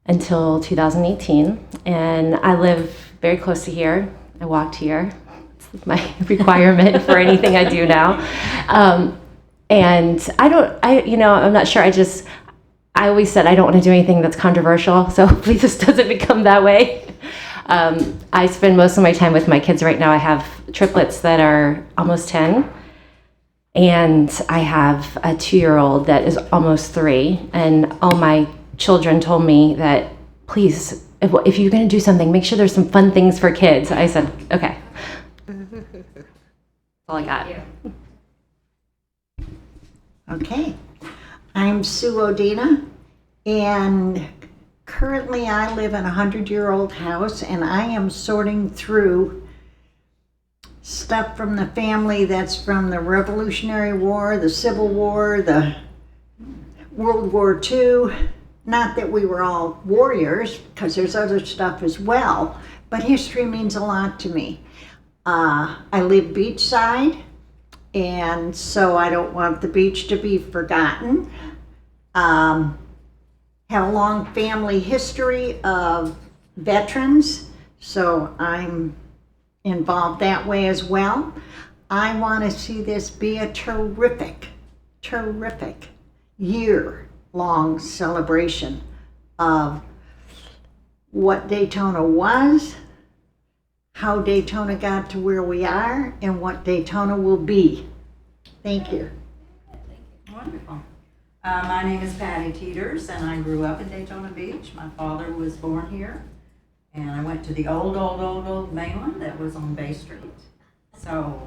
until 2018, and I live very close to here. I walked here. It's my requirement for anything I do now. And I'm not sure. I always said I don't want to do anything that's controversial, so hopefully this doesn't become that way. I spend most of my time with my kids right now. I have triplets that are almost 10, and I have a 2-year-old that is almost 3, and all my children told me that, please, if you're going to do something, make sure there's some fun things for kids. I said, okay. That's all I got. Okay. I'm Sue Odina, and currently I live in a 100-year-old house, and I am sorting through stuff from the family that's from the Revolutionary War, the Civil War, the World War II. Not that we were all warriors, because there's other stuff as well, but history means a lot to me. I live beachside, and so I don't want the beach to be forgotten. Have a long family history of veterans, so I'm involved that way as well. I want to see this be a terrific year-long celebration of what Daytona was, how Daytona got to where we are, and what Daytona will be. Thank you. Wonderful. My name is Patty Teeters, and I grew up in Daytona Beach. My father was born here, and I went to the old mainland that was on Bay Street. So,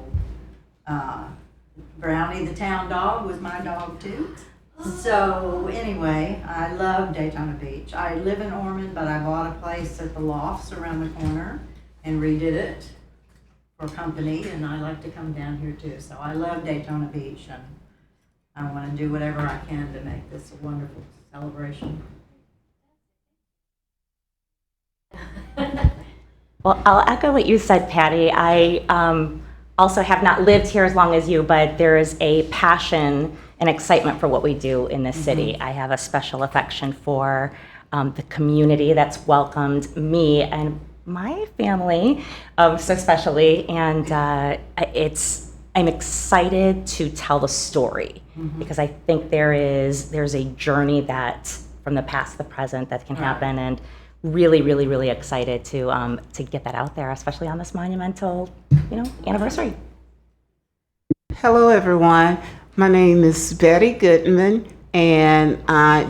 Brownie the town dog was my dog too. So anyway, I love Daytona Beach. I live in Ormond, but I bought a place at the Lofts around the corner and redid it for company, and I like to come down here too. So I love Daytona Beach, and I want to do whatever I can to make this a wonderful celebration. Well, I'll echo what you said, Patty. I also have not lived here as long as you, but there is a passion and excitement for what we do in this city. I have a special affection for the community that's welcomed me and my family so especially, and I'm excited to tell the story because I think there's a journey that from the past to the present that can happen, and really excited to get that out there, especially on this monumental anniversary. Hello everyone, my name is Betty Goodman, and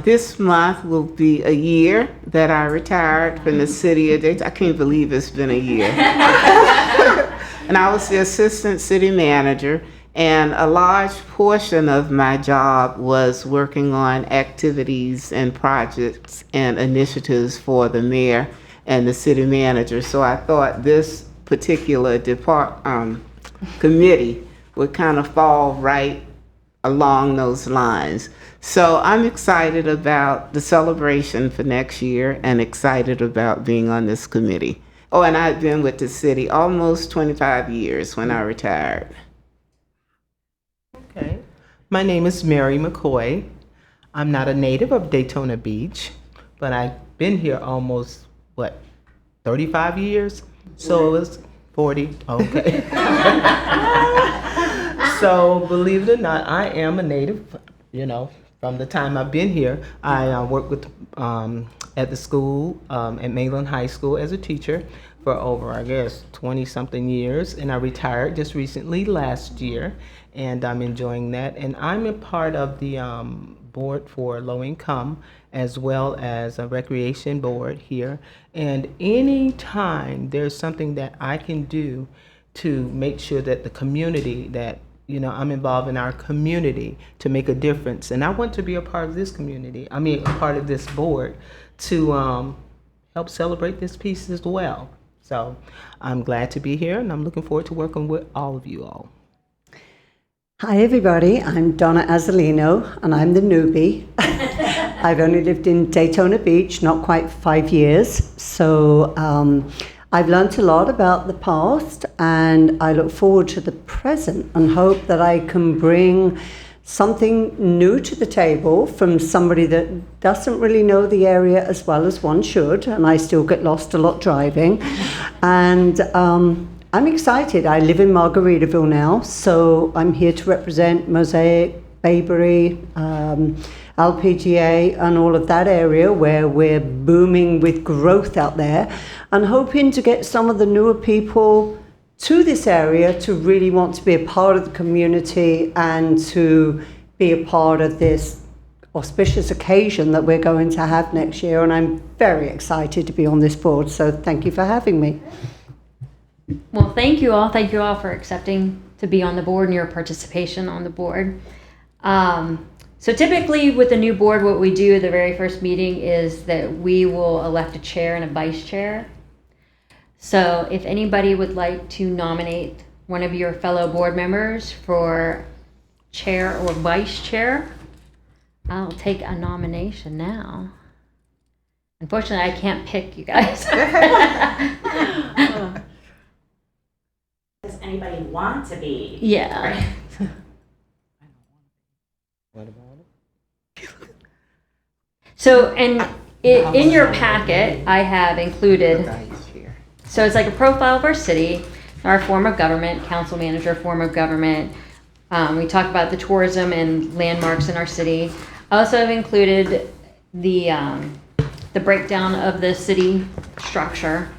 this month will be a year that I retired from the city of Daytona. I can't believe it's been a year. And I was the assistant city manager, and a large portion of my job was working on activities and projects and initiatives for the mayor and the city manager. So I thought this particular committee would kind of fall right along those lines. So I'm excited about the celebration for next year and excited about being on this committee. Oh, and I've been with the city almost 25 years when I retired. Okay. My name is Mary McCoy. I'm not a native of Daytona Beach, but I've been here almost, 35 years? So it was 40, okay. So believe it or not, I am a native, from the time I've been here. I worked with at the school, at Mainland High School as a teacher for over, 20-something years, and I retired just recently last year, and I'm enjoying that. And I'm a part of the board for low income as well as a recreation board here. And anytime there's something that I can do to make sure that the community that I'm involved in our community to make a difference. And I want to be a part of this community, a part of this board to help celebrate this piece as well. So I'm glad to be here, and I'm looking forward to working with all of you all. Hi everybody, I'm Donna Azzolino, and I'm the newbie. I've only lived in Daytona Beach, not quite 5 years, so I've learned a lot about the past, and I look forward to the present and hope that I can bring something new to the table from somebody that doesn't really know the area as well as one should, and I still get lost a lot driving. And I'm excited. I live in Margaritaville now, so I'm here to represent Mosaic, Bayberry, LPGA, and all of that area where we're booming with growth out there, and hoping to get some of the newer people to this area to really want to be a part of the community and to be a part of this auspicious occasion that we're going to have next year. And I'm very excited to be on this board, so thank you for having me. Well, thank you all. Thank you all for accepting to be on the board and your participation on the board. So typically with the new board, what we do at the very first meeting is that we will elect a chair and a vice chair. So if anybody would like to nominate one of your fellow board members for chair or vice chair, I'll take a nomination now. Unfortunately, I can't pick you guys. Does anybody want to be? Yeah. What about it? So, and in your packet, I have included, so it's like a profile of our city, our form of government, council manager form of government. We talk about the tourism and landmarks in our city. I also have included the breakdown of the city structure.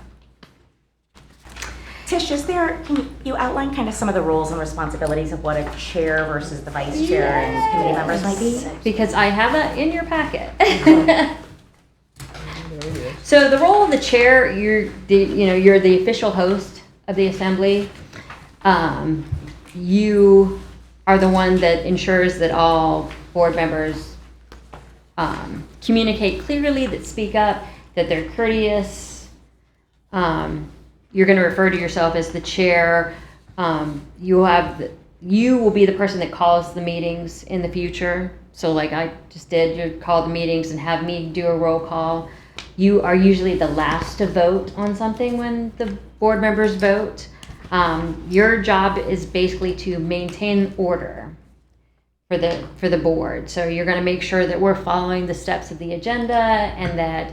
Tish, can you outline kind of some of the roles and responsibilities of what a chair versus the vice chair and committee members might be? Because I have it in your packet. So the role of the chair, you're the official host of the assembly. You are the one that ensures that all board members communicate clearly, that speak up, that they're courteous. You're going to refer to yourself as the chair. You will be the person that calls the meetings in the future. So like I just did, you call the meetings and have me do a roll call. You are usually the last to vote on something when the board members vote. Your job is basically to maintain order for the board. So you're going to make sure that we're following the steps of the agenda, and that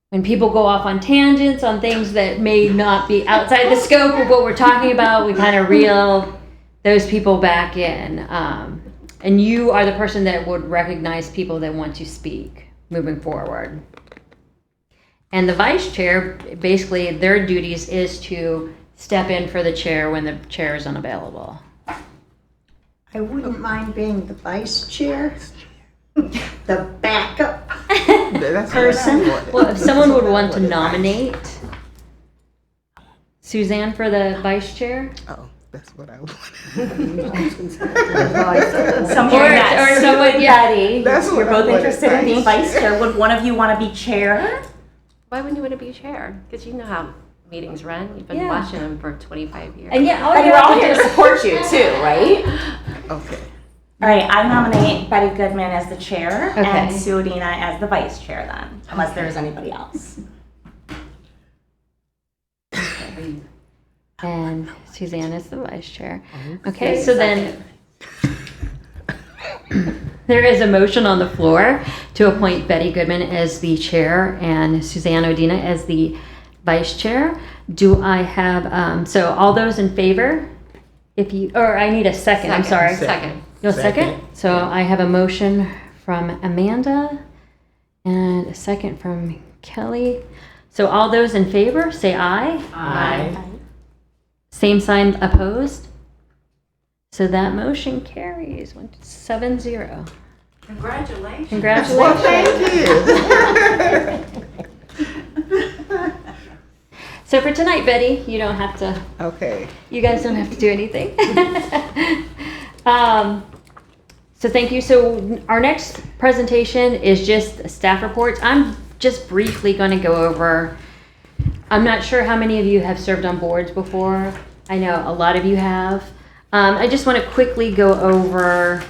when people go off on tangents on things that may not be outside the scope of what we're talking about, we kind of reel those people back in. And you are the person that would recognize people that want to speak moving forward. And the vice chair, basically their duties is to step in for the chair when the chair is unavailable. I wouldn't mind being the vice chair, the backup person. Well, if someone would want to nominate Suzanne for the vice chair, Oh, that's what I wanted. Someone or someone, yeah. Betty, That's what you're I both wanted, interested in being vice vice chair. Would one of you want to be chair? Why wouldn't you want to be chair? Because you know how meetings run. You've been Yeah. watching them for 25 years. And yeah, And we're all here to support you too, right? Okay. All right, I nominate Betty Goodman as the chair Okay. and Sue Adina as the vice chair then, unless there's anybody else. And Suzanne is the vice chair. Okay, so then there is a motion on the floor to appoint Betty Goodman as the chair and Suzanne Odina as the vice chair. Do I have, so all those in favor? I need a second, I'm sorry. Second. You'll second? So I have a motion from Amanda and a second from Kelly. So all those in favor, say aye. Aye. Same sign opposed. So that motion carries 7-0. Congratulations. Congratulations. Well, thank you. So for tonight, Betty, you don't have to, Okay. you guys don't have to do anything. So thank you. So our next presentation is just staff reports. I'm just briefly going to go over, I'm not sure how many of you have served on boards before. I know a lot of you have. I just want to quickly go over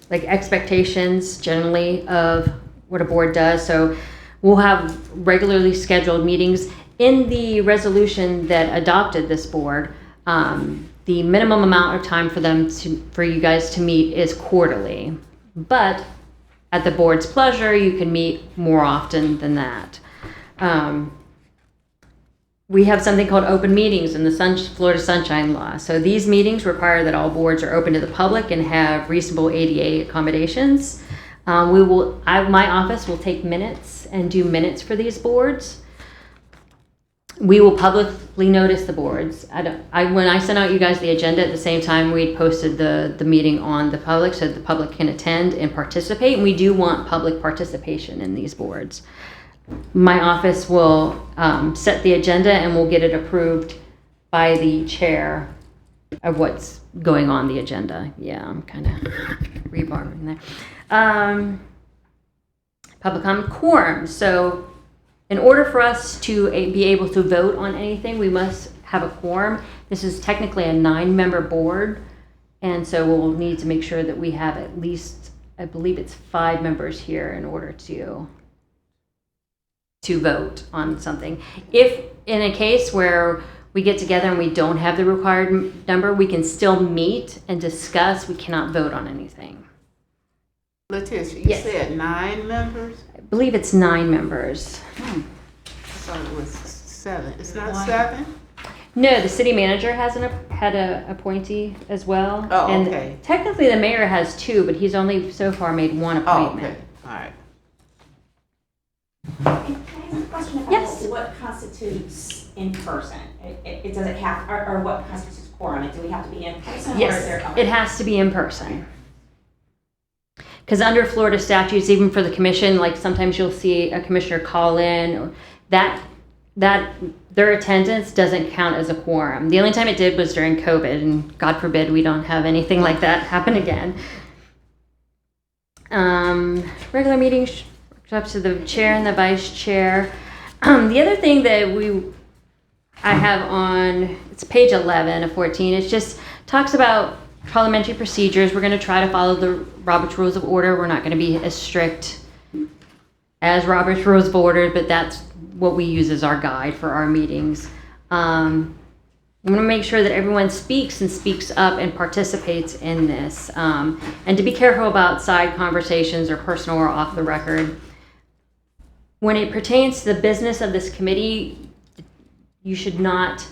like expectations generally of what a board does. So we'll have regularly scheduled meetings. In the resolution that adopted this board, The minimum amount of time for you guys to meet is quarterly, but at the board's pleasure, you can meet more often than that. We have something called open meetings in the Florida Sunshine Law. So these meetings require that all boards are open to the public and have reasonable ADA accommodations. My office will take minutes and do minutes for these boards. We will publicly notice the boards. When I sent out you guys the agenda, at the same time we posted the meeting on the public so the public can attend and participate. And we do want public participation in these boards. My office will set the agenda and we'll get it approved by the chair of what's going on the agenda. Yeah, I'm kind of rebarring there. Public comment quorum. So in order for us to be able to vote on anything, we must have a quorum. This is technically a 9-member board, and so we'll need to make sure that we have at least, I believe it's 5 members here in order to vote on something. If in a case where we get together and we don't have the required number, we can still meet and discuss. We cannot vote on anything. Letitia, you Yes. said 9 members? I believe it's 9 members. I thought it was 7. It's not 7? No, the city manager had a appointee as well. Oh, and okay. technically the mayor has 2, but he's only so far made 1 Oh, appointment. okay. All right. Can I ask a question about Yes. what constitutes in person? It does it have, or what constitutes quorum? Do we have to be in person? Or is Yes, there, it has to be in person. Because under Florida statutes, even for the commission, like sometimes you'll see a commissioner call in, or that their attendance doesn't count as a quorum. The only time it did was during COVID, and God forbid we don't have anything like that happen again. Regular meetings, up to the chair and the vice chair. The other thing that I have on, it's page 11 of 14, it just talks about parliamentary procedures. We're going to try to follow the Robert's Rules of Order. We're not going to be as strict as Robert's Rules of Order, but that's what we use as our guide for our meetings. I'm going to make sure that everyone speaks and speaks up and participates in this, and to be careful about side conversations or personal or off the record. When it pertains to the business of this committee, you should not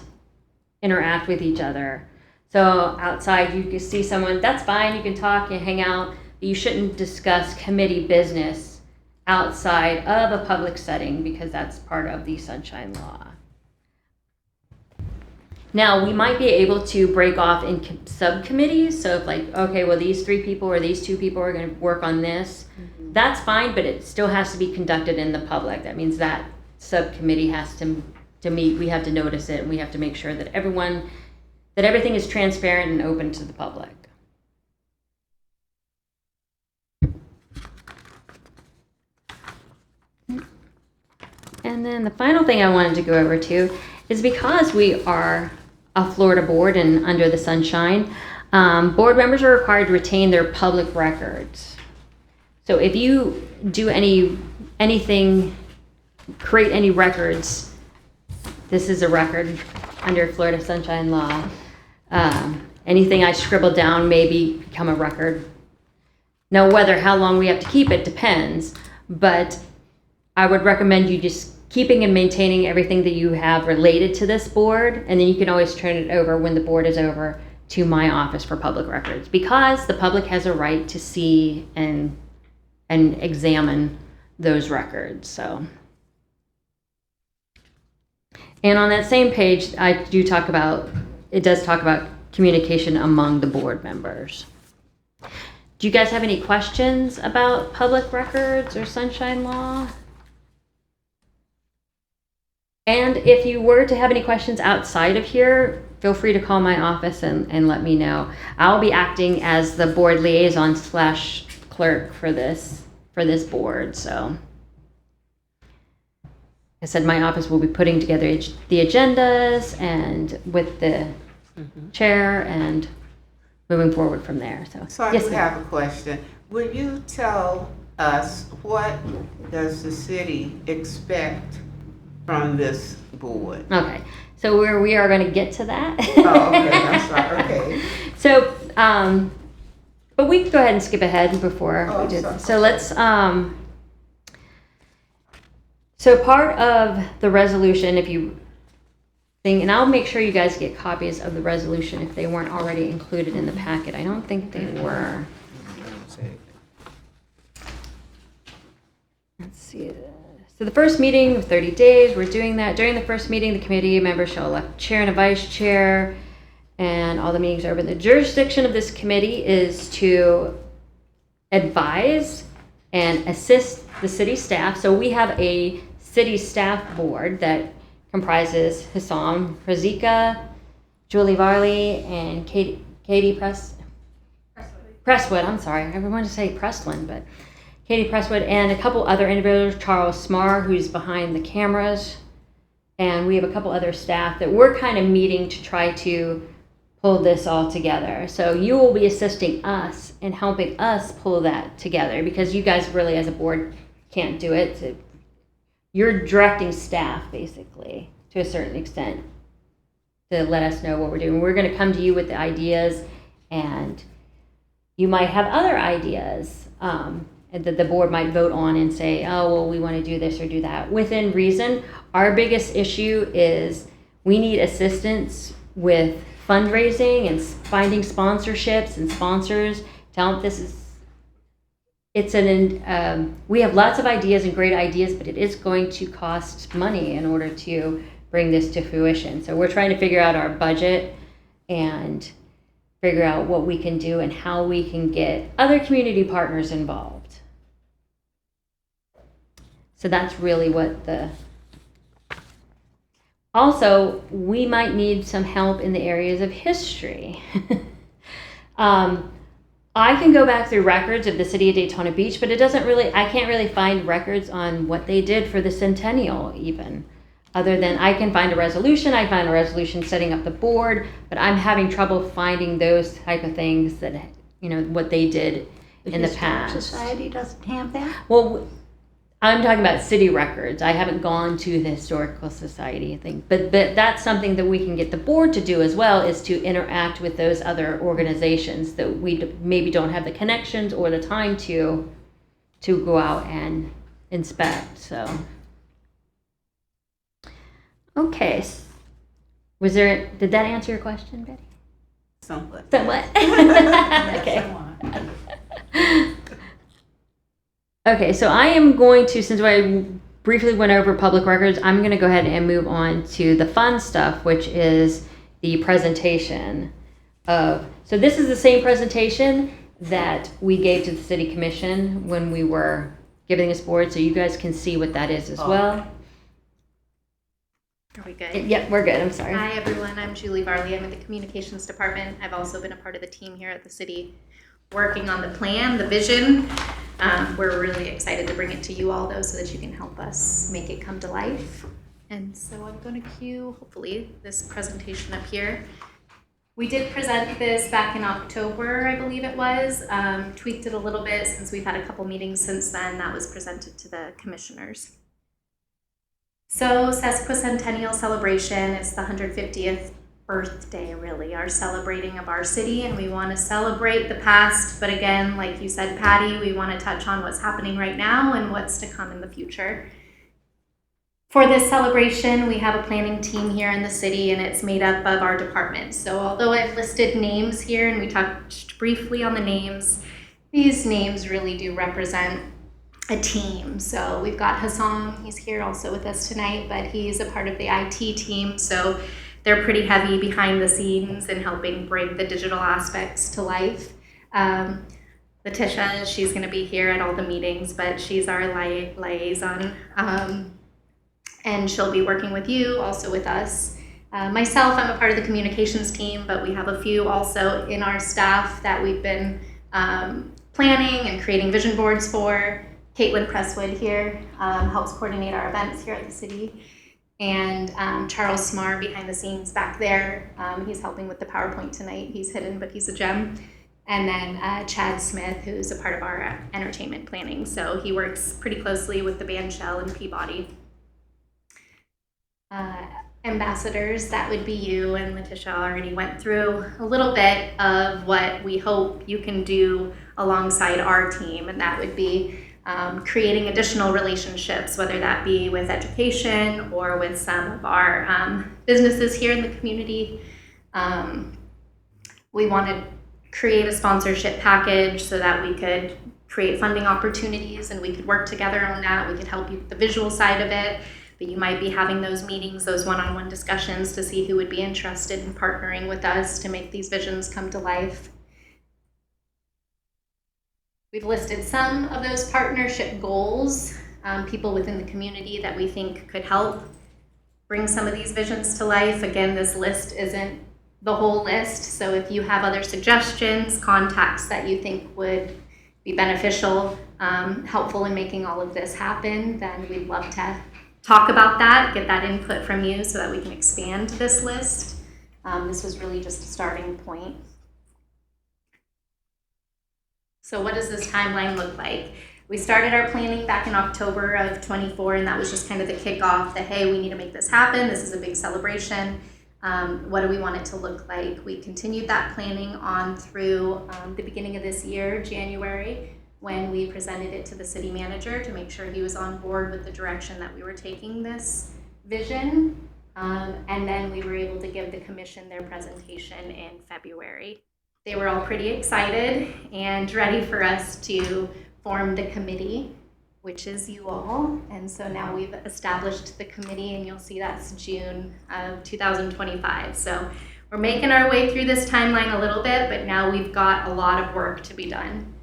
interact with each other. So outside, you can see someone, that's fine, you can talk and hang out, but you shouldn't discuss committee business outside of a public setting because that's part of the Sunshine Law. Now, we might be able to break off in subcommittees. So if like, okay, well, these 3 people or these 2 people are going to work on this, that's fine, but it still has to be conducted in the public. That means that subcommittee has to meet, we have to notice it, and we have to make sure that everything is transparent and open to the public. And then the final thing I wanted to go over to is because we are a Florida board and under the Sunshine, board members are required to retain their public records. So if you do anything, create any records, this is a record under Florida Sunshine Law. Anything I scribble down may become a record. Now, how long we have to keep it depends, but I would recommend you just keeping and maintaining everything that you have related to this board, and then you can always turn it over when the board is over to my office for public records, because the public has a right to see and examine those records. So, and on that same page, it does talk about communication among the board members. Do you guys have any questions about public records or Sunshine Law? And if you were to have any questions outside of here, feel free to call my office and let me know. I'll be acting as the board liaison / clerk for this board. So I said my office will be putting together the agendas and with the chair and moving forward from there. So I yes, do ma'am. have a question. Will you tell us what does the city expect from this board? Okay. So we are going to get to that. Oh, okay, I'm sorry, okay. So, but we can go ahead and skip ahead before Oh, we I'm do. sorry. So let's, so part of the resolution, if you think, and I'll make sure you guys get copies of the resolution if they weren't already included in the packet. I don't think they were. Let's see. So the first meeting, 30 days, we're doing that. During the first meeting, the committee members shall elect a chair and a vice chair, and all the meetings are open. The jurisdiction of this committee is to advise and assist the city staff. So we have a city staff board that comprises Hassam Razika, Julie Varley, and Katie Presswood. I'm sorry, I wanted to say Presslin, but Katie Presswood, and a couple other individuals, Charles Smar, who's behind the cameras, and we have a couple other staff that we're kind of meeting to try to pull this all together. So you will be assisting us and helping us pull that together, because you guys really as a board can't do it. So you're directing staff basically to a certain extent to let us know what we're doing. We're going to come to you with the ideas, and you might have other ideas that the board might vote on and say, oh, well, we want to do this or do that. Within reason, our biggest issue is we need assistance with fundraising and finding sponsorships and sponsors. We have lots of ideas and great ideas, but it is going to cost money in order to bring this to fruition. So we're trying to figure out our budget and figure out what we can do and how we can get other community partners involved. So that's really what also, we might need some help in the areas of history. I can go back through records of the city of Daytona Beach, but I can't really find records on what they did for the centennial even. Other than I can find a resolution, I find a resolution setting up the board, but I'm having trouble finding those type of things that, what they did in the past. The Society doesn't have that? Well, I'm talking about city records. I haven't gone to the Historical Society thing, but that's something that we can get the board to do as well, is to interact with those other organizations that we maybe don't have the connections or the time to go out and inspect. So, okay. Did that answer your question, Betty? Somewhat. Somewhat. Okay. Okay, so I am going to, since I briefly went over public records, I'm going to go ahead and move on to the fun stuff, which is the presentation so this is the same presentation that we gave to the City Commission when we were giving this board, so you guys can see what that is as well. Are we good? Yep, we're good. I'm sorry. Hi, everyone. I'm Julie Varley. I'm in the Communications Department. I've also been a part of the team here at the city working on the plan, the vision. We're really excited to bring it to you all, though, so that you can help us make it come to life. And so I'm going to cue, hopefully, this presentation up here. We did present this back in October, I believe it was. Tweaked it a little bit since we've had a couple meetings since then. That was presented to the commissioners. So Sesquicentennial celebration is the 150th birthday, really, our celebrating of our city, and we want to celebrate the past, but again, like you said, Patty, we want to touch on what's happening right now and what's to come in the future. For this celebration, we have a planning team here in the city, and it's made up of our departments. So although I've listed names here and we touched briefly on the names, these names really do represent a team. So we've got Hassam, he's here also with us tonight, but he's a part of the IT team, so they're pretty heavy behind the scenes and helping bring the digital aspects to life. Letitia, she's going to be here at all the meetings, but she's our liaison, and she'll be working with you, also with us. Myself, I'm a part of the communications team, but we have a few also in our staff that we've been planning and creating vision boards for. Caitlin Presswood here helps coordinate our events here at the city. And Charles Smar behind the scenes back there. He's helping with the PowerPoint tonight. He's hidden, but he's a gem. And then Chad Smith, who's a part of our entertainment planning. So he works pretty closely with the band Shell and Peabody. ambassadors, that would be you, and Letitia already went through a little bit of what we hope you can do alongside our team, and that would be creating additional relationships, whether that be with education or with some of our businesses here in the community. We want to create a sponsorship package so that we could create funding opportunities and we could work together on that. We could help you with the visual side of it, but you might be having those meetings, those one-on-one discussions to see who would be interested in partnering with us to make these visions come to life. We've listed some of those partnership goals, people within the community that we think could help bring some of these visions to life. Again, this list isn't the whole list, so if you have other suggestions, contacts that you think would be beneficial, helpful in making all of this happen, then we'd love to talk about that, get that input from you so that we can expand this list. This was really just a starting point. So what does this timeline look like? We started our planning back in October of 24, and that was just kind of the kickoff that, hey, we need to make this happen. This is a big celebration. What do we want it to look like? We continued that planning on through the beginning of this year, January, when we presented it to the city manager to make sure he was on board with the direction that we were taking this vision. And then we were able to give the commission their presentation in February. They were all pretty excited and ready for us to form the committee, which is you all. And so now we've established the committee, and you'll see that's June of 2025. So we're making our way through this timeline a little bit, but now we've got a lot of work to be done.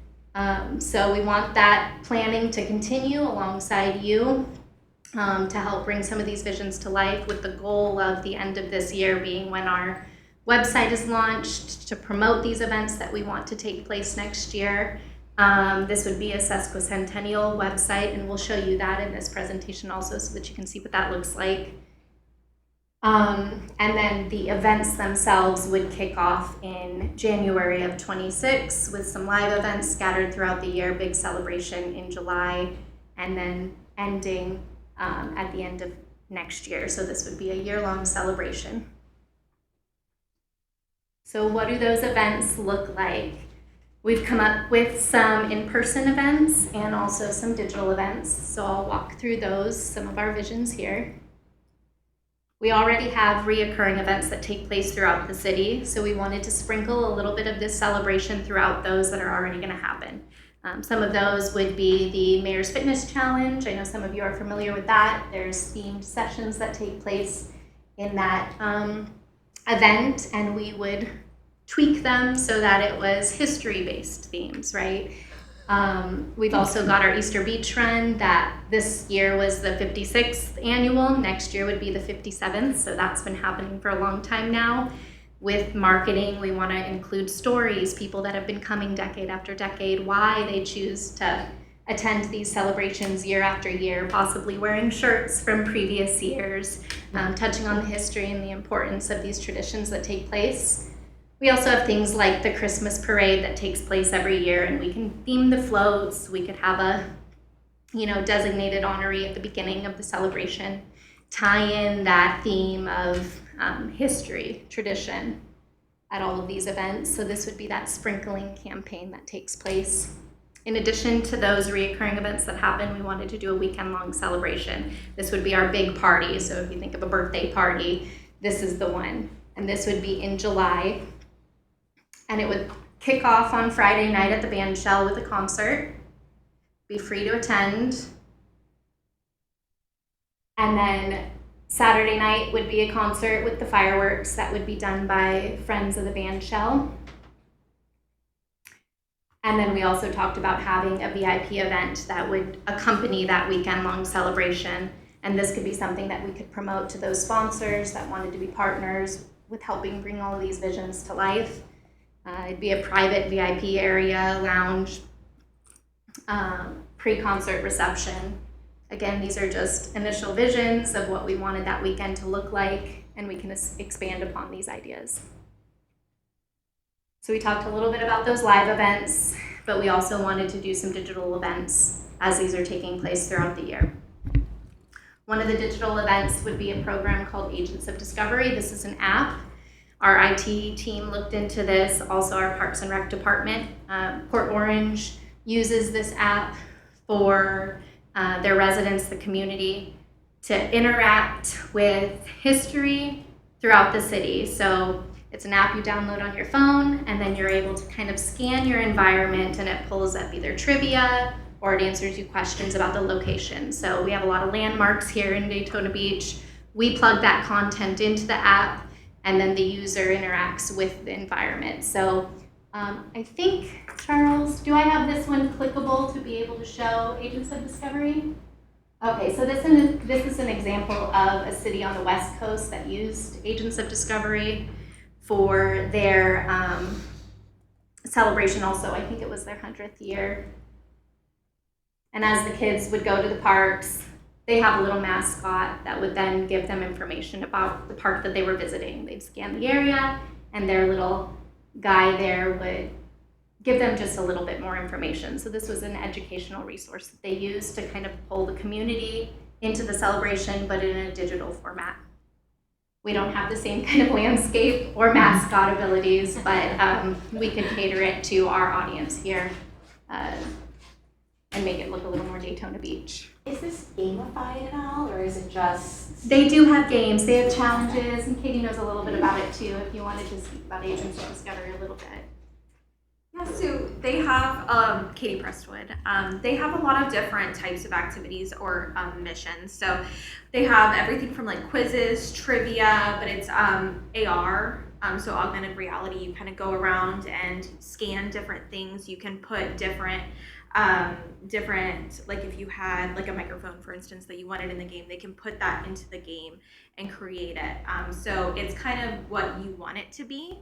So we want that planning to continue alongside you to help bring some of these visions to life, with the goal of the end of this year being when our website is launched to promote these events that we want to take place next year. This would be a Sesquicentennial website, and we'll show you that in this presentation also so that you can see what that looks like. And then the events themselves would kick off in January of 26 with some live events scattered throughout the year, big celebration in July, and then ending at the end of next year. So this would be a year-long celebration. So what do those events look like? We've come up with some in-person events and also some digital events. So I'll walk through those, some of our visions here. We already have reoccurring events that take place throughout the city, so we wanted to sprinkle a little bit of this celebration throughout those that are already going to happen. Some of those would be the Mayor's Fitness Challenge. I know some of you are familiar with that. There's themed sessions that take place in that event, and we would tweak them so that it was history-based themes, right? We've also got our Easter Beach Run that this year was the 56th annual. Next year would be the 57th, so that's been happening for a long time now. With marketing, we want to include stories, people that have been coming decade after decade, why they choose to attend these celebrations year after year, possibly wearing shirts from previous years, touching on the history and the importance of these traditions that take place. We also have things like the Christmas parade that takes place every year, and we can theme the floats. We could have a, designated honoree at the beginning of the celebration, tie in that theme of history, tradition at all of these events. So this would be that sprinkling campaign that takes place. In addition to those reoccurring events that happen, we wanted to do a weekend-long celebration. This would be our big party. So if you think of a birthday party, this is the one. And this would be in July. And it would kick off on Friday night at the band shell with a concert. Be free to attend. And then Saturday night would be a concert with the fireworks that would be done by friends of the band shell. And then we also talked about having a VIP event that would accompany that weekend-long celebration. And this could be something that we could promote to those sponsors that wanted to be partners with helping bring all of these visions to life. It'd be a private VIP area, lounge, pre-concert reception. Again, these are just initial visions of what we wanted that weekend to look like, and we can expand upon these ideas. So we talked a little bit about those live events, but we also wanted to do some digital events as these are taking place throughout the year. One of the digital events would be a program called Agents of Discovery. This is an app. Our IT team looked into this, also our Parks and Rec department. Port Orange uses this app for their residents, the community, to interact with history throughout the city. So it's an app you download on your phone, and then you're able to kind of scan your environment, and it pulls up either trivia or it answers you questions about the location. So we have a lot of landmarks here in Daytona Beach. We plug that content into the app, and then the user interacts with the environment. So I think, Charles, do I have this one clickable to be able to show Agents of Discovery? Okay, so this is an example of a city on the West Coast that used Agents of Discovery for their celebration also. I think it was their 100th year. And as the kids would go to the parks, they have a little mascot that would then give them information about the park that they were visiting. They'd scan the area, and their little guy there would give them just a little bit more information. So this was an educational resource that they used to kind of pull the community into the celebration, but in a digital format. We don't have the same kind of landscape or mascot abilities, but we could cater it to our audience here and make it look a little more Daytona Beach. Is this gamified at all, or is it just? They do have games, they have challenges, and Katie knows a little bit about it too, if you wanted to speak about Agents of Discovery a little bit. Yeah, so they have, Katie Prestwood, they have a lot of different types of activities or missions. So they have everything from like quizzes, trivia, but it's AR, so augmented reality. You kind of go around and scan different things. You can put different, like if you had like a microphone, for instance, that you wanted in the game, they can put that into the game and create it. So it's kind of what you want it to be.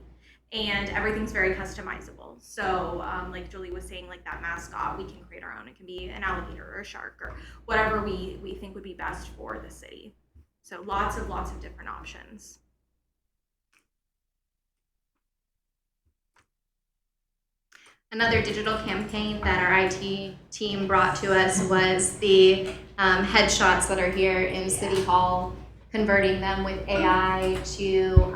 And everything's very customizable. So like Julie was saying, like that mascot, we can create our own. It can be an alligator or a shark or whatever we think would be best for the city. So lots of different options. Another digital campaign that our IT team brought to us was the headshots that are here in City Hall, converting them with AI to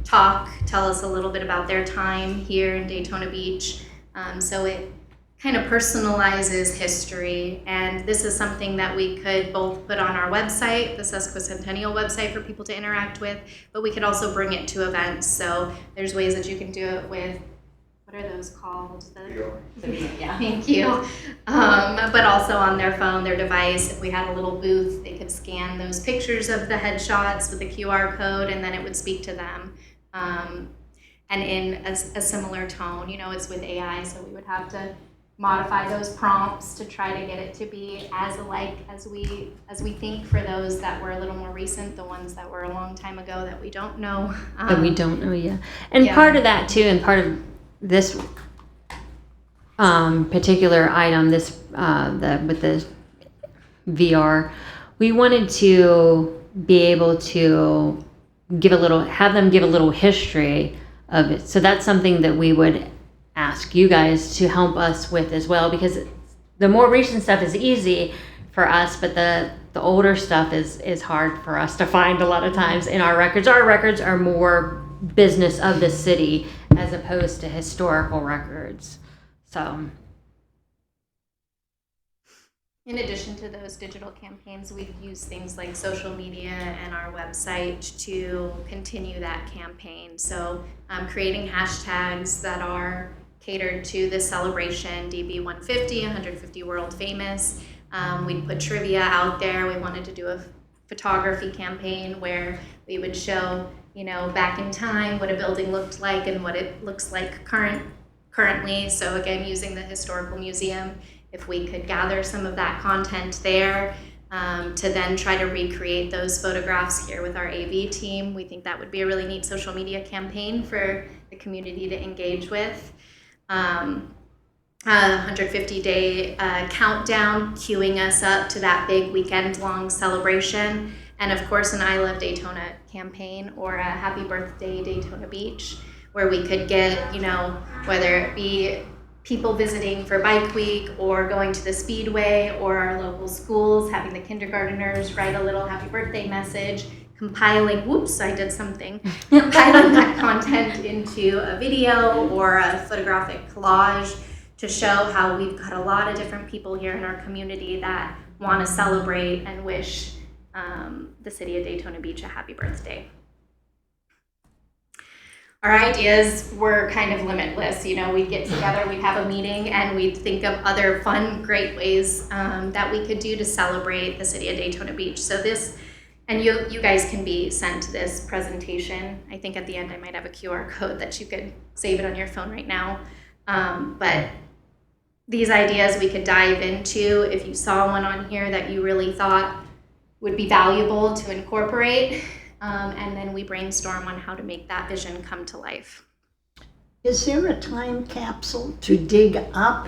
tell us a little bit about their time here in Daytona Beach. So it kind of personalizes history, and this is something that we could both put on our website, the Sesquicentennial website, for people to interact with, but we could also bring it to events. So there's ways that you can do it with, what are those called? Yeah, thank you. But also on their phone, their device. If we had a little booth, they could scan those pictures of the headshots with the QR code, and then it would speak to them. And in a similar tone, you know, it's with AI, so we would have to modify those prompts to try to get it to be as alike as we think for those that were a little more recent, the ones that were a long time ago that we don't know. That we don't know yet. And yeah. part of that too, and part of this particular item, this with the VR, we wanted to be able to have them give a little history of it. So that's something that we would ask you guys to help us with as well, because the more recent stuff is easy for us, but the older stuff is hard for us to find a lot of times in our records. Our records are more business of the city as opposed to historical records. So in addition to those digital campaigns, we've used things like social media and our website to continue that campaign. So creating hashtags that are catered to the celebration, DB150, 150 World Famous. We put trivia out there. We wanted to do a photography campaign where we would show, you know, back in time what a building looked like and what it looks like currently. So again, using the Historical Museum, if we could gather some of that content there to then try to recreate those photographs here with our AV team, we think that would be a really neat social media campaign for the community to engage with. 150-day countdown, queuing us up to that big weekend-long celebration. And of course, an I Love Daytona campaign or a Happy Birthday Daytona Beach, where we could get, you know, whether it be people visiting for Bike Week or going to the Speedway or our local schools, having the kindergartners write a little happy birthday message, compiling that content into a video or a photographic collage to show how we've got a lot of different people here in our community that want to celebrate and wish the city of Daytona Beach a happy birthday. Our ideas were kind of limitless. You know, we'd get together, we'd have a meeting, and we'd think of other fun, great ways that we could do to celebrate the city of Daytona Beach. So this, and you guys can be sent this presentation. I think at the end I might have a QR code that you could save it on your phone right now. But these ideas we could dive into. If you saw one on here that you really thought would be valuable to incorporate, and then we brainstorm on how to make that vision come to life. Is there a time capsule to dig up,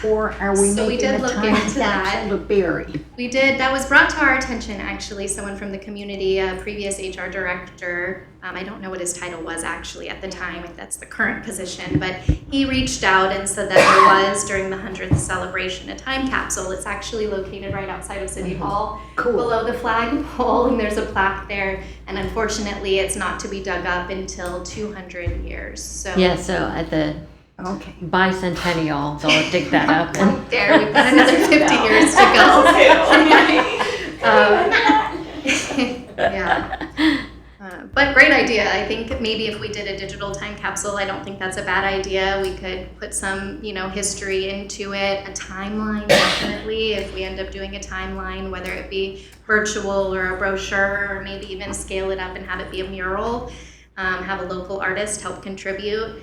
or are we So we making did a look time into that. capsule to bury? We did. That was brought to our attention, actually. Someone from the community, a previous HR director, I don't know what his title was actually at the time, if that's the current position, but he reached out and said that there was, during the 100th celebration, a time capsule. It's actually located right outside of City Hall, Cool. below the flagpole, and there's a plaque there. And unfortunately, it's not to be dug up until 200 years. So Yeah, so at the Okay. bicentennial, they'll dig that up. And right there, we've got another 50 years to go. Yeah. But great idea. I think maybe if we did a digital time capsule, I don't think that's a bad idea. We could put some, history into it, a timeline definitely. If we end up doing a timeline, whether it be virtual or a brochure, or maybe even scale it up and have it be a mural, have a local artist help contribute.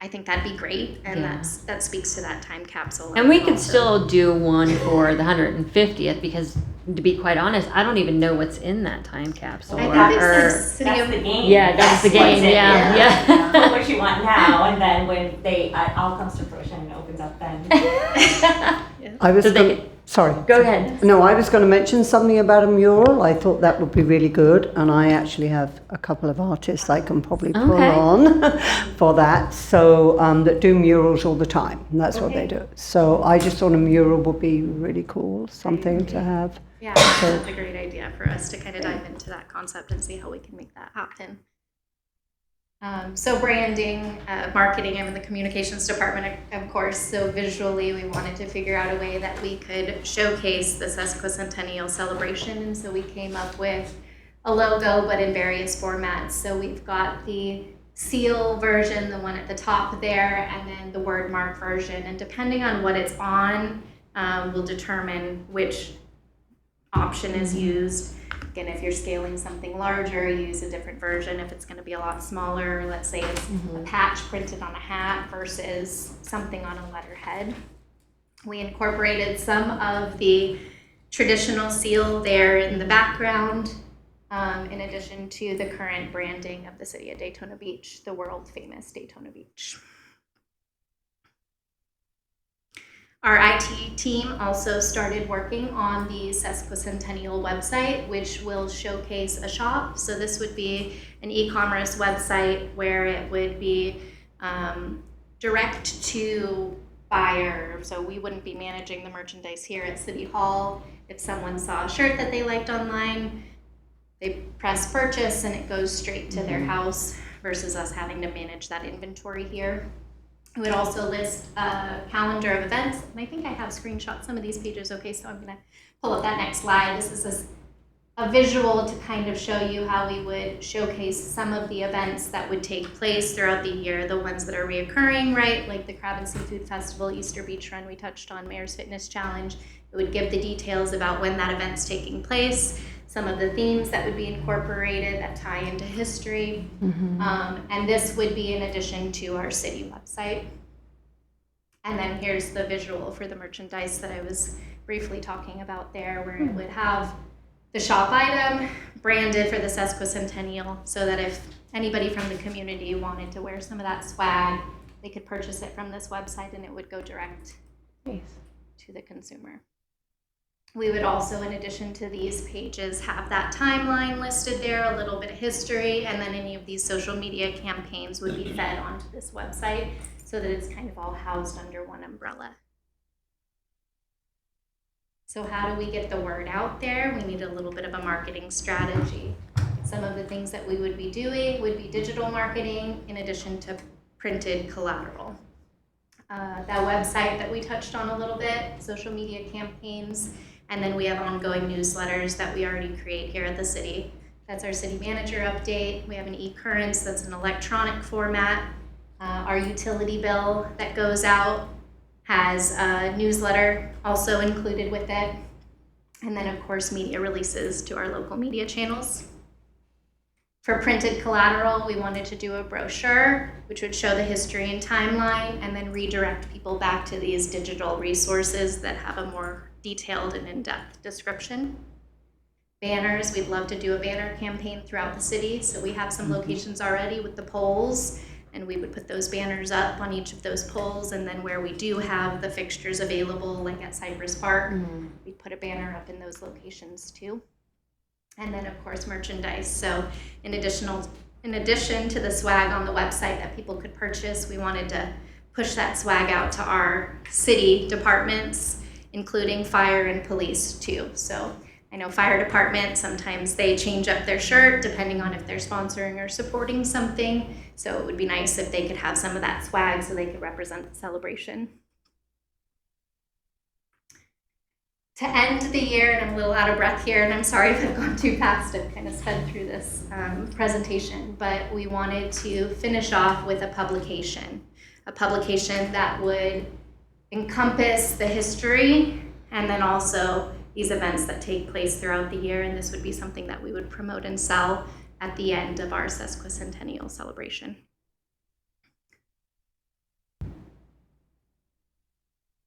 I think that'd be great, and Yeah. that speaks to that time capsule. And we could also. still do one for the 150th, because to be quite honest, I don't even know what's in that time capsule. I think it says City That's of the game. Yeah, that's the game. Yeah. Put what you want now, and then when they all comes to fruition and opens up, then. I was So they gonna, sorry. Go ahead. No, I was going to mention something about a mural. I thought that would be really good, and I actually have a couple of artists I can probably pull Okay. on for that. So that do murals all the time. And that's what they do. So I just thought a mural would be really cool, something to have. Yeah, that's a great idea for us to kind of dive into that concept and see how we can make that happen. So branding, marketing, I'm in the communications department, of course, so visually we wanted to figure out a way that we could showcase the Sesquicentennial celebration, and so we came up with a logo, but in various formats. So we've got the seal version, the one at the top there, and then the word mark version, and depending on what it's on, we'll determine which option is used. Again, if you're scaling something larger, you use a different version. If it's going to be a lot smaller, let's say it's a patch printed on a hat versus something on a letterhead. We incorporated some of the traditional seal there in the background, in addition to the current branding of the city of Daytona Beach, the world famous Daytona Beach. Our IT team also started working on the Sesquicentennial website, which will showcase a shop. So this would be an e-commerce website where it would be direct to buyer. So we wouldn't be managing the merchandise here at City Hall. If someone saw a shirt that they liked online, they press purchase and it goes straight to their house versus us having to manage that inventory here. It would also list a calendar of events, and I think I have screenshot some of these pages. Okay, so I'm gonna pull up that next slide. This is a visual to kind of show you how we would showcase some of the events that would take place throughout the year, the ones that are reoccurring, right? Like the Crab and Seafood Festival, Easter Beach Run, we touched on, Mayor's Fitness Challenge. It would give the details about when that event's taking place, some of the themes that would be incorporated that tie into history. And this would be in addition to our city website. And then here's the visual for the merchandise that I was briefly talking about there, where it would have the shop item branded for the Sesquicentennial, so that if anybody from the community wanted to wear some of that swag, they could purchase it from this website and it would go direct to the consumer. We would also, in addition to these pages, have that timeline listed there, a little bit of history, and then any of these social media campaigns would be fed onto this website. so that it's kind of all housed under one umbrella. So how do we get the word out there? We need a little bit of a marketing strategy. Some of the things that we would be doing would be digital marketing in addition to printed collateral. That website that we touched on a little bit, social media campaigns, and then we have ongoing newsletters that we already create here at the city. That's our city manager update. We have an e-currents that's an electronic format. Our utility bill that goes out has a newsletter also included with it. And then of course media releases to our local media channels. For printed collateral, we wanted to do a brochure, which would show the history and timeline, and then redirect people back to these digital resources that have a more detailed and in-depth description. Banners, we'd love to do a banner campaign throughout the city. So we have some locations already with the poles, and we would put those banners up on each of those poles, and then where we do have the fixtures available, like at Cypress Park, we'd put a banner up in those locations too. And then of course merchandise. So in addition to the swag on the website that people could purchase, we wanted to push that swag out to our city departments, including fire and police too. So I know fire department, sometimes they change up their shirt depending on if they're sponsoring or supporting something. So it would be nice if they could have some of that swag so they could represent the celebration. To end the year, and I'm a little out of breath here, and I'm sorry if I've gone too fast, I've kind of sped through this presentation, but we wanted to finish off with a publication that would encompass the history and then also these events that take place throughout the year, and this would be something that we would promote and sell at the end of our Sesquicentennial celebration.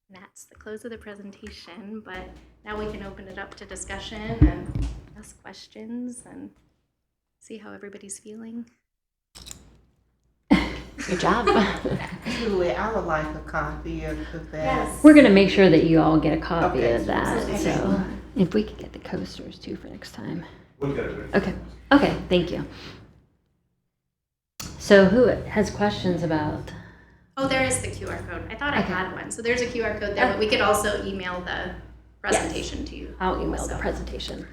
That's the close of the presentation, but now we can open it up to discussion and ask questions and see how everybody's feeling. Good job. Julie, I would like a copy of that. Yes. We're gonna make sure that you all get a copy Okay. of that. Okay. So if we could get the coasters too for next time. We'll get it. Okay. Okay. Thank you. So who has questions about? Oh, there is the QR code. I thought I Okay. had one. So there's a QR code there, but we could also email the presentation to you. I'll email also. the presentation.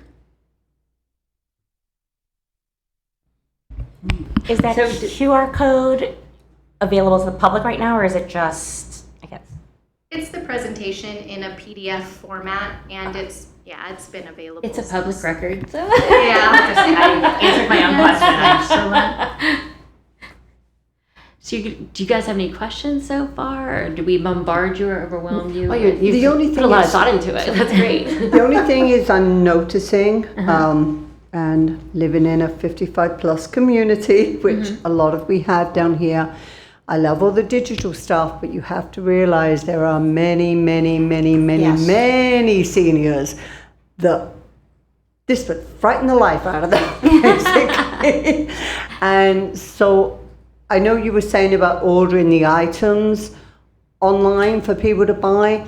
Is that So QR code available to the public right now, or is it just, I guess? It's the presentation in a PDF format, and it's been available. It's a public since- record, so. Yeah. I answered my own question. So do you guys have any questions so far, or do we bombard you or overwhelm you? Well, you've The only put thing a lot of is- thought into it. That's great. The only thing is I'm noticing, and living in a 55 plus community, which a lot of we have down here, I love all the digital stuff, but you have to realize there are many, many, many, many, Yes. many seniors that this would frighten the life out of them, basically. And so I know you were saying about ordering the items online for people to buy.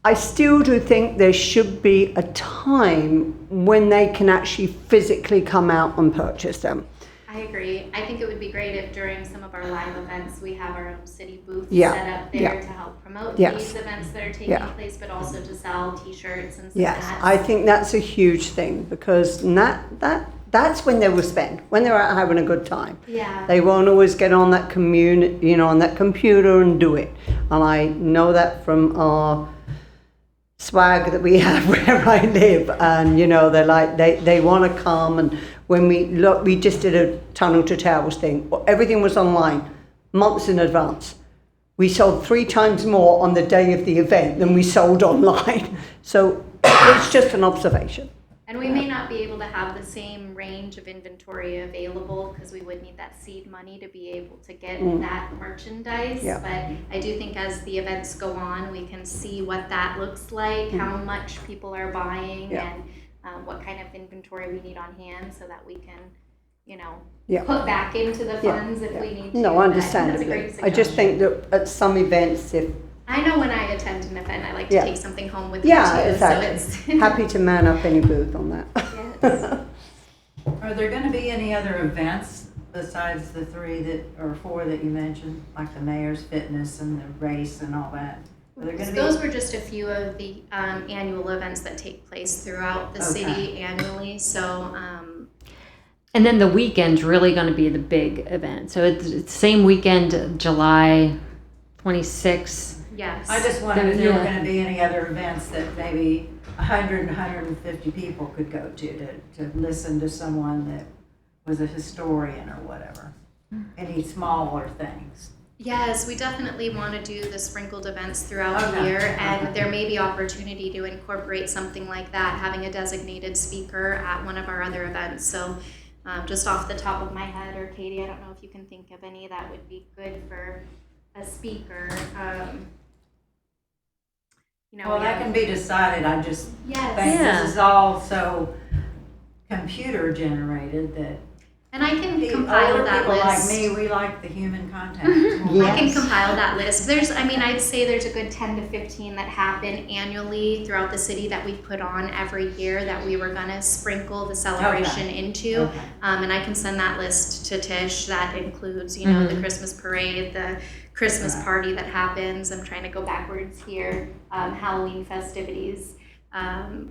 I still do think there should be a time when they can actually physically come out and purchase them. I agree. I think it would be great if during some of our live events, we have our own city booth Yeah, set up there yeah. to help promote Yes. these events that are taking Yeah. place, but also to sell t-shirts and some Yes, hats. I think that's a huge thing because that's when they will spend, when they're out having a good time. Yeah. They won't always get on that on that computer and do it. And I know that from our swag that we have where I live, and they're like they want to come. And when we just did a tunnel to towers thing. Everything was online months in advance. We sold 3 times more on the day of the event than we sold online. So it's just an observation. And we may not be able to have the same range of inventory available because we would need that seed money to be able to get that merchandise. Yeah. But I do think as the events go on, we can see what that looks like, how much people are buying, Yeah. and what kind of inventory we need on hand so that we can, Yeah. put back into the Yeah, funds if yeah. we need to. No, But understandably. that's a great I just think suggestion. that at some events, if I know when I attend an event, I like to Yeah. take something home with yeah, me too. exactly. So it's Happy to man up any booth on that. Yes. Are there going to be any other events besides the 3 that, or 4 that you mentioned, like the mayor's fitness and the race and all that? Are there gonna be? Those were just a few of the annual events that take place throughout the Okay. city annually. So And then the weekend's really going to be the big event. So it's same weekend, July 26th. yes. I just wondered if there were Yeah. gonna be any other events that maybe 100 and 150 people could go to listen to someone that was a historian or whatever. Any smaller things. Yes, we definitely want to do the sprinkled events throughout the Okay. year, and there may be opportunity to incorporate something like that, having a designated speaker at one of our other events. So just off the top of my head, or Katie, I don't know if you can think of any that would be good for a speaker. Well, that can be decided. I just Yes. think Yeah. this is all so computer generated that And I can older compile that people list. like me, we like the human contact. I can Yes. compile that list. I'd say there's a good 10 to 15 that happen annually throughout the city that we put on every year that we were gonna sprinkle the celebration into. Okay. And I can send that list to Tish. That includes, the Christmas parade, the Christmas Right. party that happens. I'm trying to go backwards here. Halloween festivities.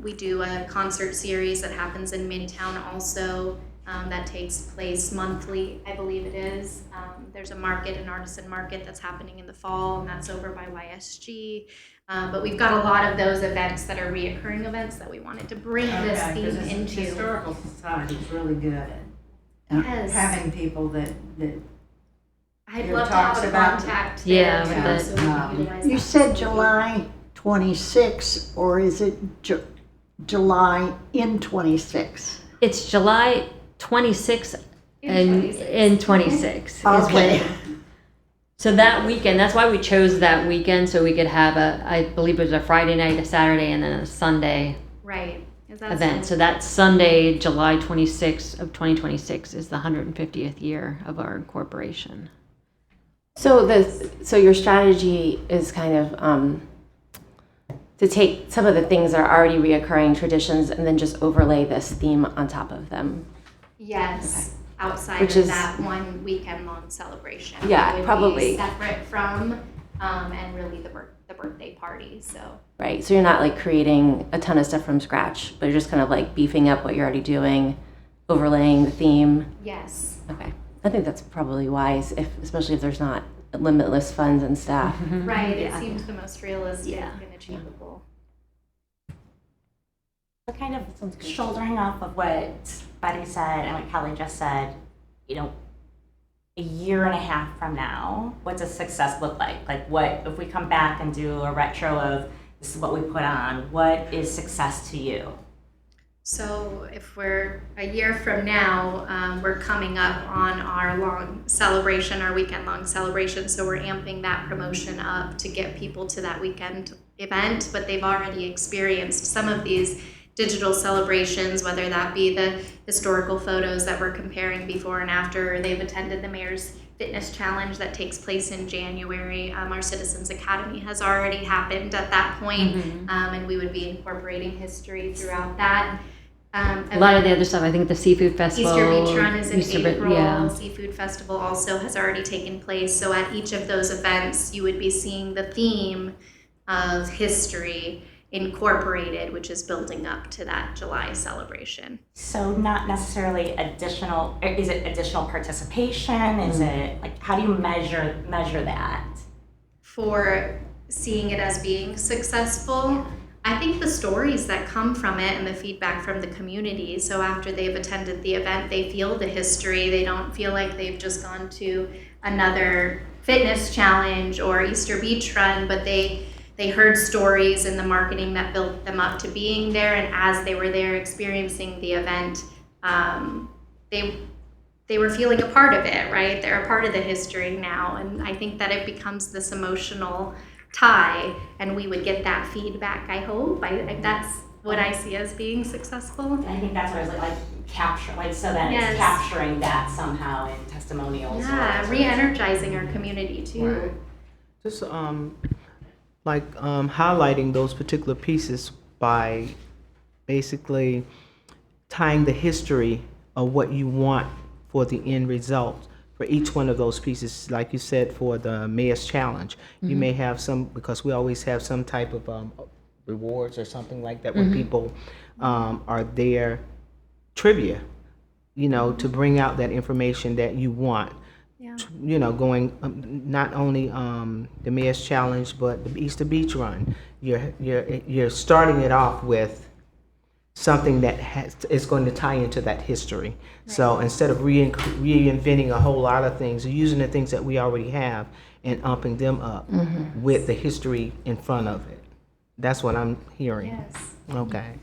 We do a concert series that happens in Midtown also. That takes place monthly, I believe it is. There's a market, an artisan market that's happening in the fall, and that's over by YSG. But we've got a lot of those events that are reoccurring events that we wanted to bring this Okay, 'cause theme the into. Historical Society is really good at Yes. having people that I'd your love to have talks a about- contact Yeah, there with too, the- so we can utilize You that said facility. July 26, or is it July in 26? It's July 26th in 26 is Okay. when. So that weekend, that's why we chose that weekend, so we could have I believe it was a Friday night, a Saturday, and then a Sunday Right. Is that event. So that Sunday, July 26th of 2026 is the 150th year of our incorporation. So your strategy is kind of to take some of the things that are already reoccurring traditions and then just overlay this theme on top of them. Yes, outside Which of is- that one weekend-long celebration. Yeah, It would be probably. separate from, and really the birthday party, so. Right. So you're not like creating a ton of stuff from scratch, but you're just kind of like beefing up what you're already doing, overlaying the theme. Yes. Okay. I think that's probably wise, especially if there's not limitless funds and staff. Right, Yeah. it seems the most realistic Yeah. and achievable. So kind of shouldering off of what Betty said and what Kelly just said, a year and a half from now, what does success look like? Like what, if we come back and do a retro of this is what we put on, what is success to you? So if we're a year from now, we're coming up on our long celebration, our weekend-long celebration. So we're amping that promotion up to get people to that weekend event, but they've already experienced some of these digital celebrations, whether that be the historical photos that we're comparing before and after, or they've attended the Mayor's Fitness Challenge that takes place in January. Our Citizens Academy has already happened at that point, and we would be incorporating history throughout that. A lot of the other stuff, I think the seafood festival. Easter Beach Run is in April. Yeah. Seafood Festival also has already taken place. So at each of those events, you would be seeing the theme of history incorporated, which is building up to that July celebration. So not necessarily additional, is it additional participation? Is it, like, how do you measure that? For seeing it as being successful, I think the stories that come from it and the feedback from the community, so after they've attended the event, they feel the history. They don't feel like they've just gone to another fitness challenge or Easter Beach Run, but they heard stories in the marketing that built them up to being there, and as they were there experiencing the event, they were feeling a part of it, right? They're a part of the history now, and I think that it becomes this emotional tie, and we would get that feedback, I hope. That's what I see as being successful. And I think that's what I was like capture, like, so then Yes. it's capturing that somehow in testimonials. Yeah, re-energizing our community too. Just highlighting those particular pieces by basically tying the history of what you want for the end result for each one of those pieces. Like you said, for the Mayor's Challenge, you may have some, because we always have some type of rewards or something like that when people are there, trivia, to bring out that information that you want. Going not only the Mayor's Challenge, but the Easter Beach Run. You're starting it off with something that is going to tie into that history. Right. So instead of reinventing a whole lot of things, you're using the things that we already have and upping them up with the history in front of it. That's what I'm hearing. Yes. Okay.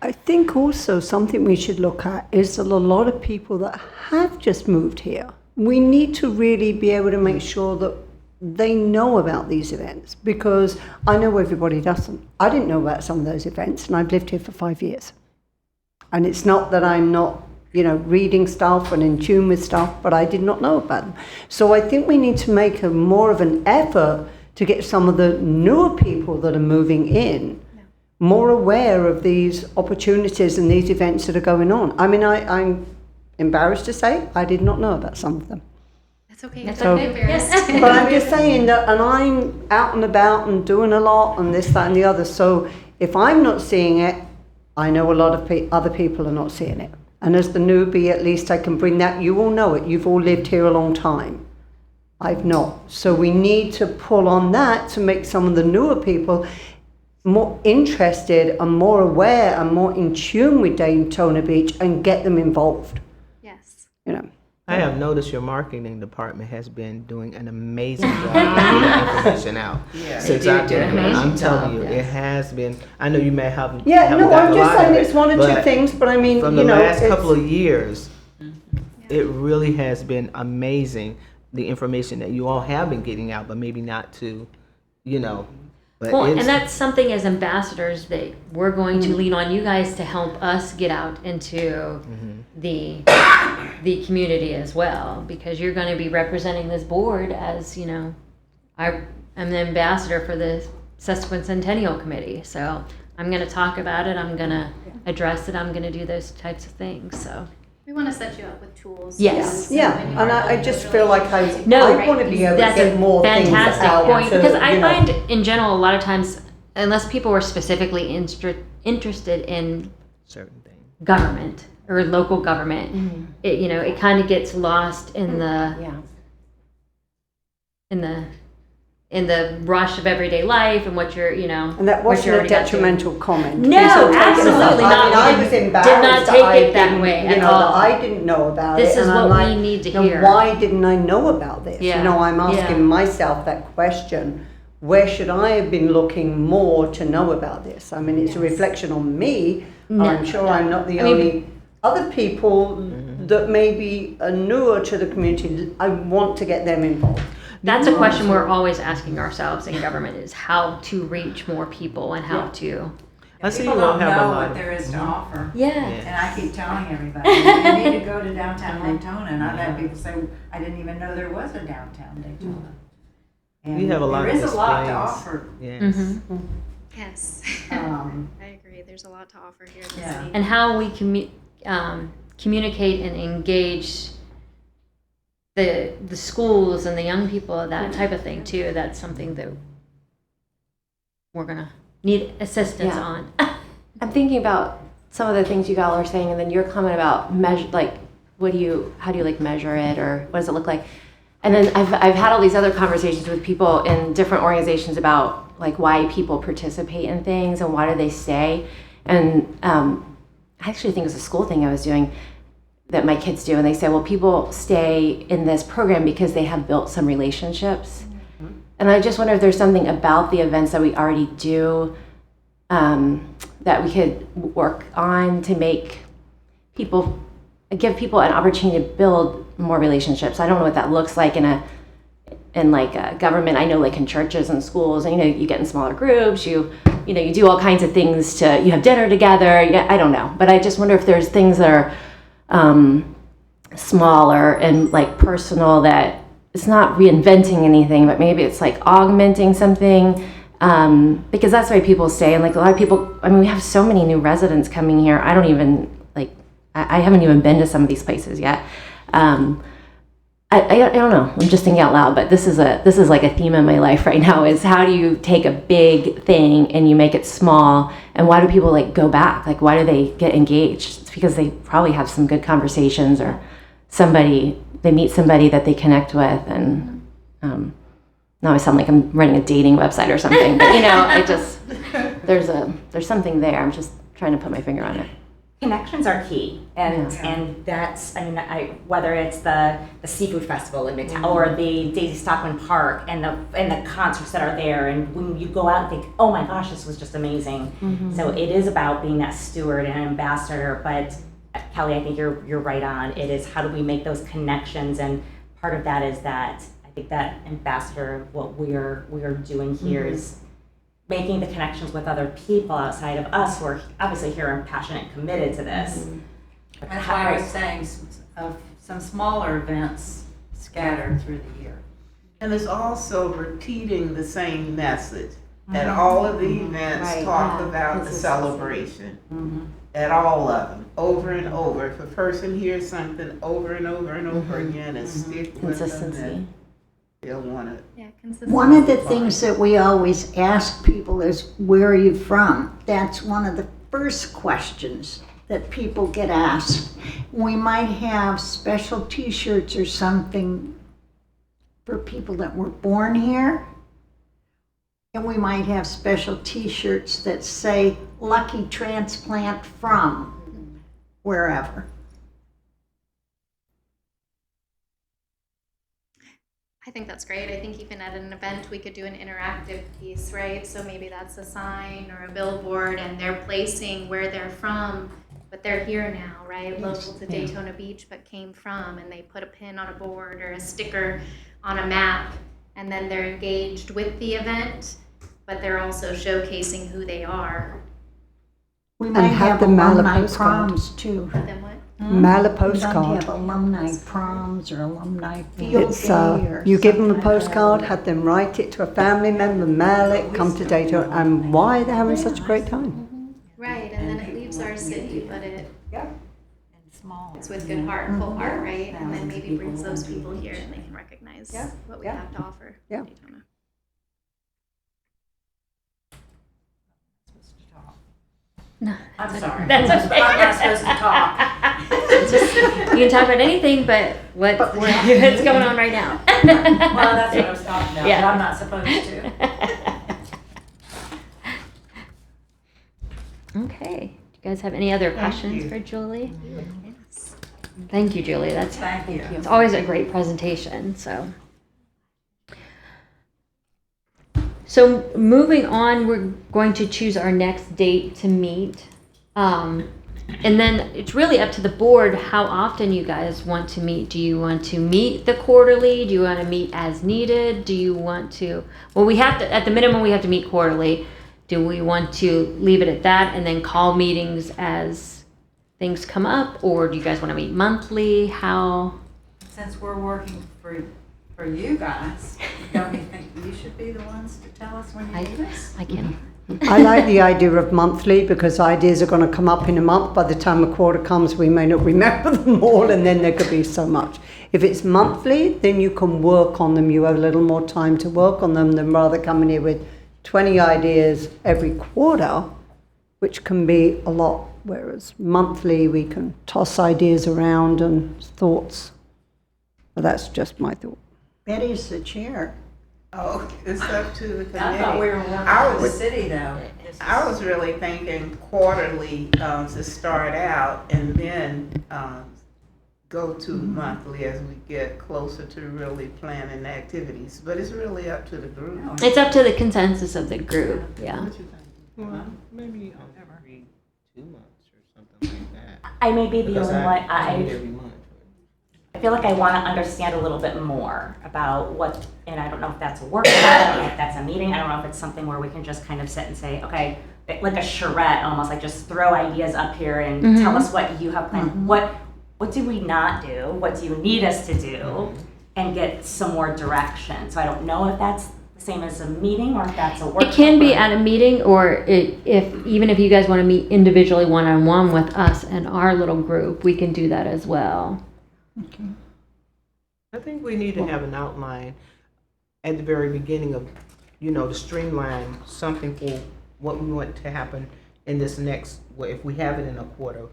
I think also something we should look at is that a lot of people that have just moved here, we need to really be able to make sure that they know about these events, because I know everybody doesn't. I didn't know about some of those events, and I've lived here for 5 years. And it's not that I'm not, reading stuff and in tune with stuff, but I did not know about them. So I think we need to make more of an effort to get some of the newer people that are moving in more aware of these opportunities and these events that are going on. I mean, I'm embarrassed to say I did not know about some of them. That's okay. That's So- okay. Yes. But I'm just saying that, and I'm out and about and doing a lot and this, that and the other. So if I'm not seeing it, I know a lot of other people are not seeing it. And as the newbie, at least I can bring that. You all know it. You've all lived here a long time. I've not. So we need to pull on that to make some of the newer people more interested and more aware and more in tune with Daytona Beach and get them involved. Yes. I have noticed your marketing department has been doing an amazing job getting information out. Since I've been here. I'm telling you, it has been. I know you may have. Yeah, haven't no, gotten I'm a just lot of saying it, it's one or two but things, but I mean, from the last couple of years, it really has been amazing, the information that you all have been getting out, but maybe not to, But Well, it's- and that's something as ambassadors that we're going to lean on you guys to help us get out into the community as well, because you're going to be representing this board as, I am the ambassador for the Sesquicentennial Committee. So I'm going to talk about it. I'm going to address it. I'm going to do those types of things. So We want to set you up with tools. Yes. So Yeah, when you and are I just feel like I No, want to be able to that's get a more things fantastic out. point, to, because I you know. find in general a lot of times, unless people are specifically interested in certain things. government or local government, it kind of gets lost in the in the rush of everyday life and what you're And that what you're wasn't a already got to. detrimental comment. No, Please don't take it as that. absolutely not. I We was did embarrassed not that take I it that didn't, way you at know, all. that I didn't know about This it. is and I'm what like, we need to "Now, hear." why didn't I know about this? Yeah. You know, I'm asking Yeah. myself that question. Where should I have been looking more to know about this? I mean, it's a reflection on me. No. I'm sure I'm not the I mean- only other people that maybe are newer to the community. I want to get them involved. That's a question we're always asking ourselves in government, is how to reach more people and how to. I see People you all don't have a know lot what there is to offer. Yeah. And I keep telling everybody, you need to go to downtown Daytona. And I've had people say, I didn't even know there was a downtown Daytona. And You have a lot there of is a lot to displays. offer. Yes. Mm-hmm. Yes. I agree. There's a lot to offer here in the Yeah. city. And how we communicate and engage the schools and the young people, that type of thing too. That's something that we're gonna need assistance Yeah. on. I'm thinking about some of the things you all are saying, and then your comment about measure, like, how do you like measure it, or what does it look like? And then I've had all these other conversations with people in different organizations about like why people participate in things and why do they stay. And I actually think it was a school thing I was doing that my kids do, and they say, well, people stay in this program because they have built some relationships. And I just wonder if there's something about the events that we already do that we could work on to give people an opportunity to build more relationships. I don't know what that looks like in a government. I know, like in churches and schools, and you get in smaller groups, you do all kinds of things you have dinner together. Yeah, I don't know, but I just wonder if there's things that are smaller and like personal, that it's not reinventing anything, but maybe it's like augmenting something, because that's why people stay. And like a lot of people, I mean, we have so many new residents coming here. I haven't even been to some of these places yet. I don't know. I'm just thinking out loud, but this is like a theme in my life right now. Is how do you take a big thing and you make it small? And why do people like go back? Like why do they get engaged? It's because they probably have some good conversations or they meet somebody that they connect with, and now I sound like I'm running a dating website or something. But I just there's something there. I'm just trying to put my finger on it. Connections are key, and that's, whether it's the seafood festival in Midtown or the Daisy Stockman Park and the concerts that are there, and when you go out and think, oh my gosh, this was just amazing. So it is about being that steward and ambassador. But Kelly, I think you're right on. It is how do we make those connections, and part of that is that I think that ambassador, what we are doing here is making the connections with other people outside of us who are obviously here and passionate and committed to this. That's why I was saying of some smaller events scattered through the year. And it's also repeating the same message. At all of the events, talk about the celebration. At all of them, over and over. If a person hears something over and over and over again, and stick with Consistency. them, they'll want it. Yeah, consistency. One of the things that we always ask people is, where are you from? That's one of the first questions that people get asked. We might have special t-shirts or something for people that were born here. And we might have special t-shirts that say, lucky transplant from wherever. I think that's great. I think even at an event, we could do an interactive piece, right? So maybe that's a sign or a billboard, and they're placing where they're from, but they're here now, right? Local to Daytona Beach, but came from, and they put a pin on a board or a sticker on a map, and then they're engaged with the event, but they're also showcasing who they are. We might have the mail a alumni postcard. proms too. Then what? Mail a We postcard. have alumni proms or alumni field It's day or you give them a something like that. postcard, have them write it to a family member, mail it, come to Daytona, and why they're having such a great time. Right, and then it leaves our city, but Small. it's with good heart, full heart, right? And then maybe brings those people here and they can recognize what we have to offer. Yeah. Daytona. No, I'm sorry. that's okay. I'm not supposed to talk. You can talk about anything but what's going on right now. Well, that's what I was talking about, Yeah. but I'm not supposed to. Okay. Do you guys have any other questions for Julie? Thank you, Julie. Thank you. It's always a great presentation. So moving on, we're going to choose our next date to meet. And then it's really up to the board how often you guys want to meet. Do you want to meet the quarterly? Do you want to meet as needed? Do you want to, well, we have to, at the minimum, we have to meet quarterly. Do we want to leave it at that and then call meetings as things come up? Or do you guys want to meet monthly? How? Since we're working for you guys, don't you think you should be the ones to tell us when you need us? I can. I like the idea of monthly because ideas are going to come up in a month. By the time a quarter comes, we may not remember them all, and then there could be so much. If it's monthly, then you can work on them. You have a little more time to work on them than rather coming here with 20 ideas every quarter, which can be a lot. Whereas monthly, we can toss ideas around and thoughts. But that's just my thought. Betty's the chair. Oh, it's up to the committee. I thought we were working I for the was- city though. I was really thinking quarterly to start out, and then go to monthly as we get closer to really planning the activities. But it's really up to the group. It's up to the consensus of the group. Yeah. What you think? Well, maybe every 2 months or something like that. I may be the Because only one, I meet every month. I feel like I want to understand a little bit more about what, and I don't know if that's a workshop, I don't know if that's a meeting, I don't know if it's something where we can just kind of sit and say, okay, like a charrette almost, like just throw ideas up here and tell us what you have planned. What do we not do? What do you need us to do? And get some more direction. So I don't know if that's the same as a meeting or if that's a workshop. It can be or- at a meeting, or even if you guys want to meet individually one-on-one with us and our little group, we can do that as well. Okay. I think we need to have an outline at the very beginning of, to streamline something for what we want to happen in this next, well, if we have it in a quarter.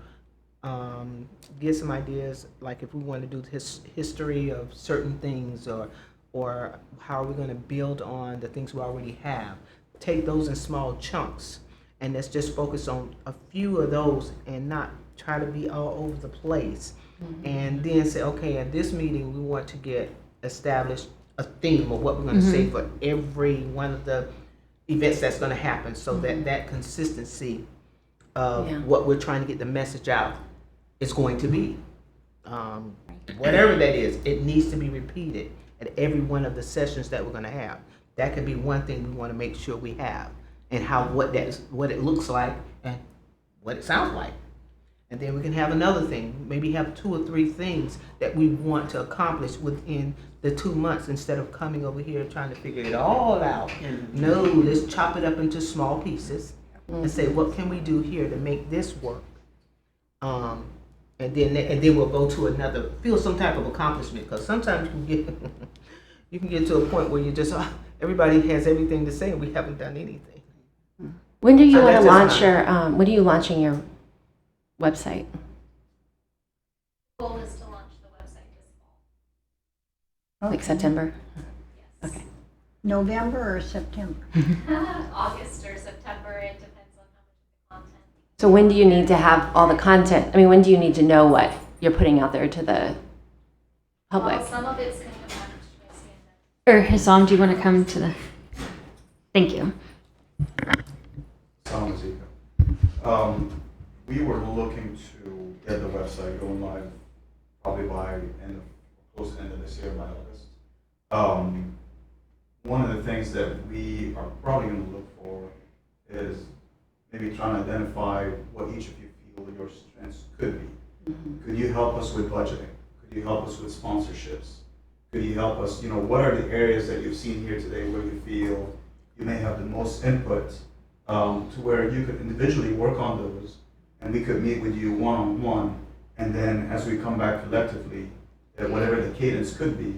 Get some ideas, like if we want to do history of certain things, or how are we going to build on the things we already have. Take those in small chunks, and let's just focus on a few of those and not try to be all over the place. And then say, okay, at this meeting, we want to get established a theme of what we're going to say for every one of the events that's going to happen, so that consistency of what we're trying to get the message out is going to be. Whatever that is, it needs to be repeated at every one of the sessions that we're going to have. That could be one thing we want to make sure we have, and what it looks like and what it sounds like. And then we can have another thing, maybe have 2 or 3 things that we want to accomplish within the 2 months, instead of coming over here trying to figure it all out. No, let's chop it up into small pieces and say, what can we do here to make this work? And then we'll go to feel some type of accomplishment, because sometimes you can get to a point where you just, everybody has everything to say and we haven't done anything. When do you So want to that's launch when are you launching your website? Goal is to launch the website this fall. Like September? Yes. Okay. November or September? August or September, it depends on how much of the content. So when do you need to have all the content? I mean, when do you need to know what you're putting out there to the public? Well, some of it's going to be packaged by Santa. Or Hassam, do you want to come to the? Thank you. Assalamu alaikum. We were looking to get the website going live probably by close to end of this year, by August. One of the things that we are probably going to look for is maybe trying to identify what each of you feel your strengths could be. Could you help us with budgeting? Could you help us with sponsorships? Could you help us, what are the areas that you've seen here today where you feel you may have the most input, to where you could individually work on those, and we could meet with you one-on-one, and then as we come back collectively, whatever the cadence could be,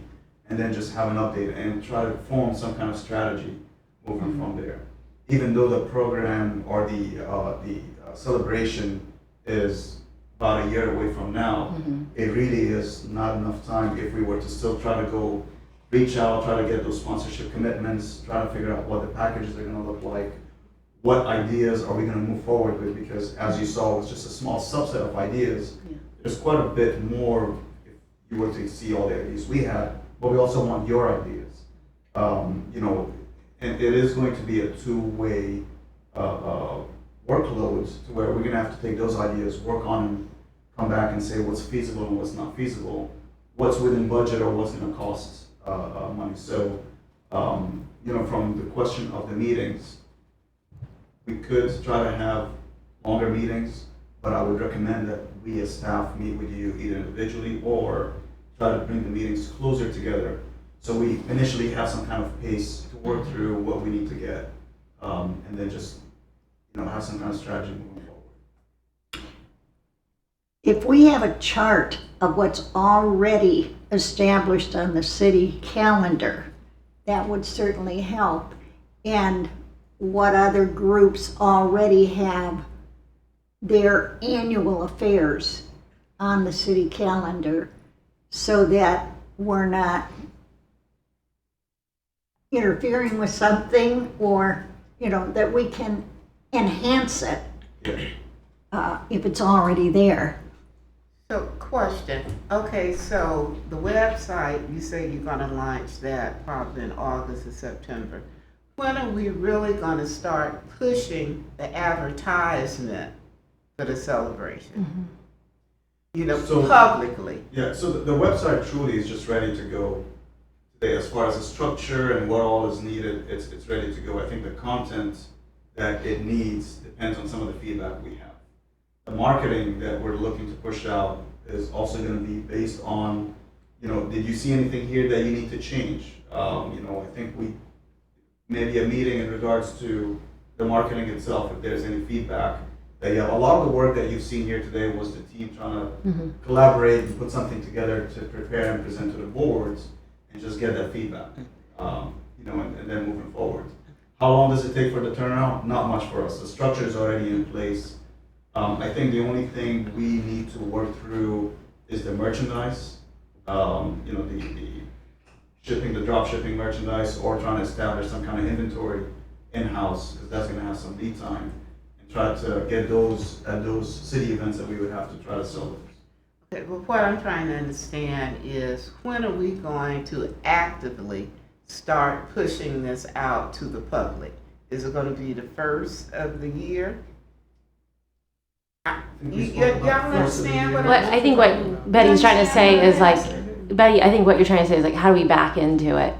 and then just have an update and try to form some kind of strategy moving from there. Even though the program or the celebration is about a year away from now, it really is not enough time if we were to still try to go reach out, try to get those sponsorship commitments, try to figure out what the packages are going to look like, what ideas are we going to move forward with, because as you saw, it's just a small subset of ideas. There's quite a bit more if you were to see all the ideas we had, but we also want your ideas. And it is going to be a two-way workload, to where we're going to have to take those ideas, work on them, come back and say what's feasible and what's not feasible, what's within budget or what's going to cost money. So, from the question of the meetings, we could try to have longer meetings, but I would recommend that we as staff meet with you either individually or try to bring the meetings closer together, so we initially have some kind of pace to work through what we need to get, and then just have some kind of strategy moving forward. If we have a chart of what's already established on the city calendar, that would certainly help. And what other groups already have their annual affairs on the city calendar, so that we're not interfering with something, or, that we can enhance it if it's already there. So, question. Okay, so the website, you say you're going to launch that probably in August or September. When are we really going to start pushing the advertisement for the celebration? Publicly. Yeah, so the website truly is just ready to go today. As far as the structure and what all is needed, it's ready to go. I think the content that it needs depends on some of the feedback we have. The marketing that we're looking to push out is also going to be based on, did you see anything here that you need to change? I think maybe a meeting in regards to the marketing itself, if there's any feedback, that a lot of the work that you've seen here today was the team trying to Mm-hmm. collaborate and put something together to prepare and present to the boards and just get that feedback, and then moving forward. How long does it take for the turnaround? Not much for us. The structure is already in place. I think the only thing we need to work through is the merchandise, the shipping, the drop shipping merchandise, or trying to establish some kind of inventory in-house, because that's going to have some lead time, and try to get those at those city events that we would have to try to sell those. Okay, well, what I'm trying to understand is when are we going to actively start pushing this out to the public? Is it going to be the first of the year? Y'all understand what What I think what Betty's trying to say is like, Betty, I think what you're trying to say is like, how do we back into it?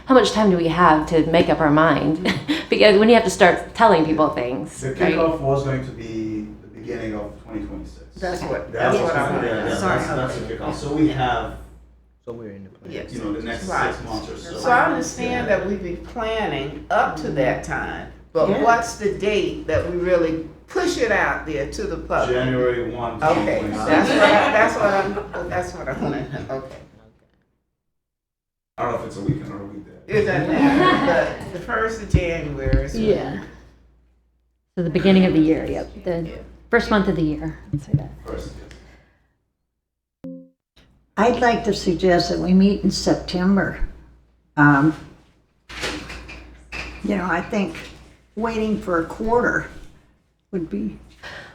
How much time do we have to make up our mind? Because when you have to start telling people things, The right? kickoff was going to be the beginning of 2026. That's what That's I'm. that's the kickoff. So we have, So we're in the plan. Yes. the next Right. 6 months or so. So I understand that we be planning up to that time, but Yeah. what's the date that we really push it out there to the public? January 1, Okay, 2026. that's what I want to know. Okay. I don't know if it's a weekend or a weekday. It doesn't matter, but the 1st of January is when- Yeah. So the beginning of the year, yep. The first month of the year. Let's say that. First, yes. I'd like to suggest that we meet in September. I think waiting for a quarter would be,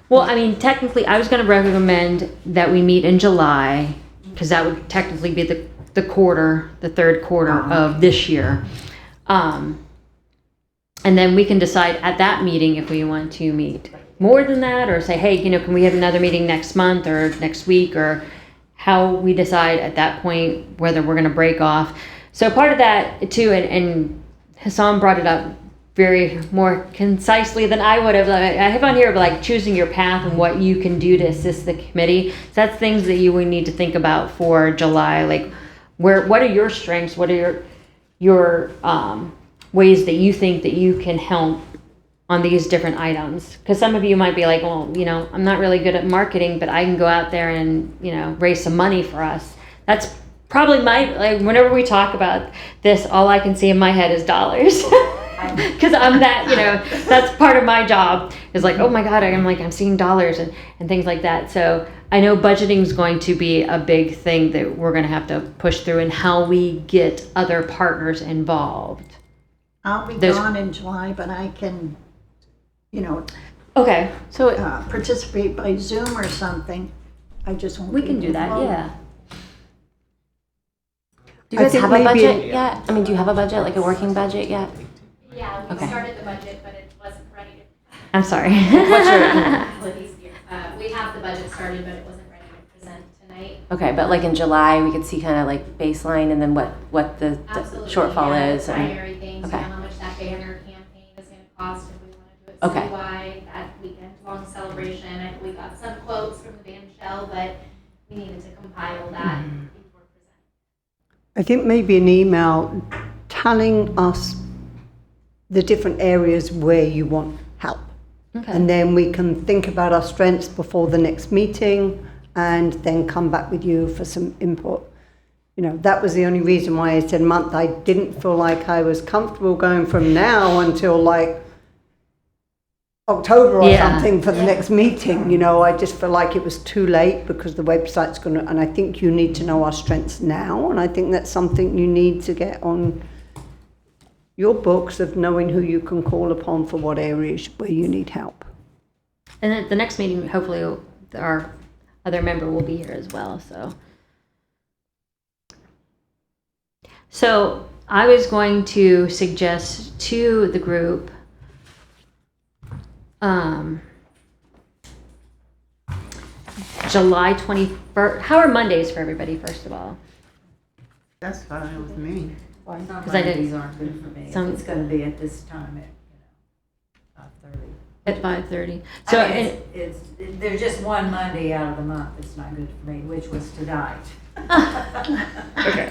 Well, I mean, technically, I was going to recommend that we meet in July, because that would technically be the third quarter of this year. And then we can decide at that meeting if we want to meet more than that, or say, hey, can we have another meeting next month or next week, or how we decide at that point whether we're going to break off. So part of that too, and Hassan brought it up very more concisely than I would have. I have on here like choosing your path and what you can do to assist the committee. So that's things that you would need to think about for July. Like, what are your strengths? What are your ways that you think that you can help on these different items? Because some of you might be like, well, I'm not really good at marketing, but I can go out there and raise some money for us. That's probably whenever we talk about this, all I can see in my head is dollars. Because I'm that, that's part of my job is like, oh my God, I'm seeing dollars and things like that. So I know budgeting is going to be a big thing that we're going to have to push through, and how we get other partners involved. I'll be There's- gone in July, but I can, Okay, so participate by Zoom or something. I just won't we be can do that, involved. yeah. Do you guys think have a maybe- budget yet? I mean, do you have a budget, like a working budget yet? Yeah, we Okay. started the budget, but it wasn't ready I'm sorry. What's your, to, we have the budget started, but it wasn't ready to present tonight. okay, but like in July, we could see kind of like baseline and then what the Absolutely, shortfall yeah, is. And, primary things, okay. how much that banner campaign is gonna cost, if we wanna do it Okay. citywide, that weekend-long celebration. We got some quotes from the band shell, but we needed to compile that before presenting. I think maybe an email telling us the different areas where you want help. Okay. And then we can think about our strengths before the next meeting and then come back with you for some input. That was the only reason why I said month. I didn't feel like I was comfortable going from now until like October or Yeah. something for the next meeting. I just feel like it was too late because the website's and I think you need to know our strengths now, and I think that's something you need to get on your books of knowing who you can call upon for what areas where you need help. And at the next meeting, hopefully our other member will be here as well, So I was going to suggest to the group, July 21st. How are Mondays for everybody, first of all? That's fine with me. Because I did Mondays aren't good for me. some- It's gonna be at this time at 5:30. at 5:30. So, and, There's just one Monday out of the month that's not good for me, which was tonight. okay.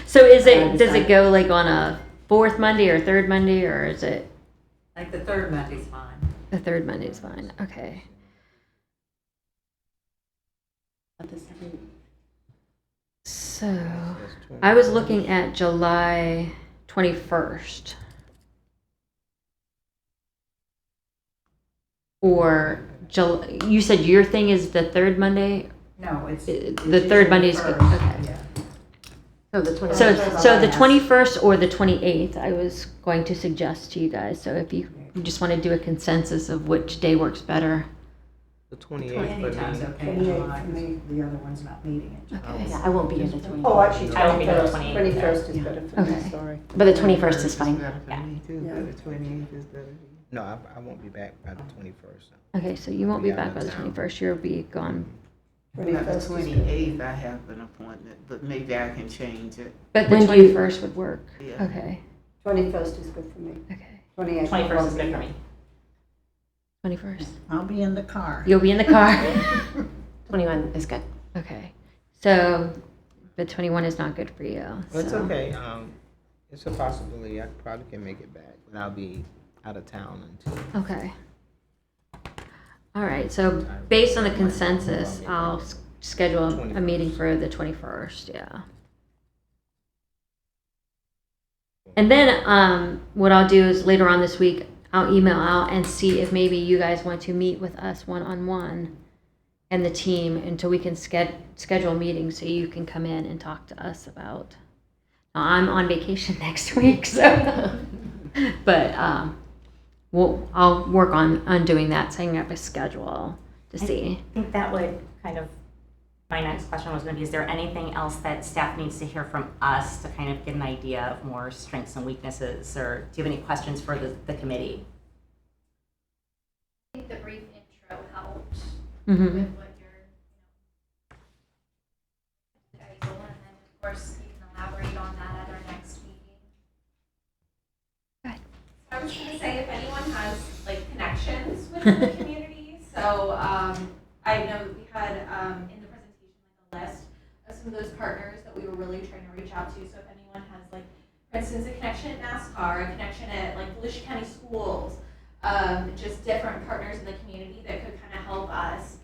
So does it go like on a fourth Monday or third Monday, or is it? Like the third Monday's fine. The third Monday is fine. Okay. So I was looking at July 21st. Or you said your thing is the third Monday? No, it's. The third Monday is good. Okay. Yeah. So the 20th. So the 21st or the 28th, I was going to suggest to you guys. So if you just want to do a consensus of which day works better. The 28th for Anytime's me. okay in July, 'cause the other one's not meeting in July. Okay. Yeah, I won't be in the 20th. Oh, actually, I won't be there 21st. 21st is better for me, Okay. sorry. But the 21st is fine. Better for Yeah. me too, Yeah. but the 28th is better. No, I won't be back by the 21st. Okay, so you won't be Yeah, back by the out of town. 21st. You'll be gone. By the 28th, I have an appointment, but maybe I can change it. But the When do you- 21st would work. Yeah. Okay. 21st is good for me. Okay. 28th. 21st is good for me. 21st. I'll be in the car. You'll be in the car. 21 is good. Okay. So, but 21 is not good for you. Well, it's so- okay. It's a possibility. I probably can make it back, but I'll be out of town until. Okay. All right, so based on the consensus, I'll schedule a meeting for the 21st, yeah. And then what I'll do is later on this week, I'll email out and see if maybe you guys want to meet with us one-on-one and the team until we can schedule a meeting so you can come in and talk to us about. Now, I'm on vacation next week, so, but I'll work on doing that, setting up a schedule to see. I think that would kind of, my next question was going to be, is there anything else that staff needs to hear from us to kind of get an idea of more strengths and weaknesses? Or do you have any questions for the committee? I think the brief intro helped Mm-hmm. with what you're, and then of course you can elaborate on that at our next meeting. I was going to say, if anyone has like connections within the community, so I know we had in the presentation like a list of some of those partners that we were really trying to reach out to. So if anyone has like, for instance, a connection at NASCAR, a connection at like Volusia County Schools, just different partners in the community that could kind of help us,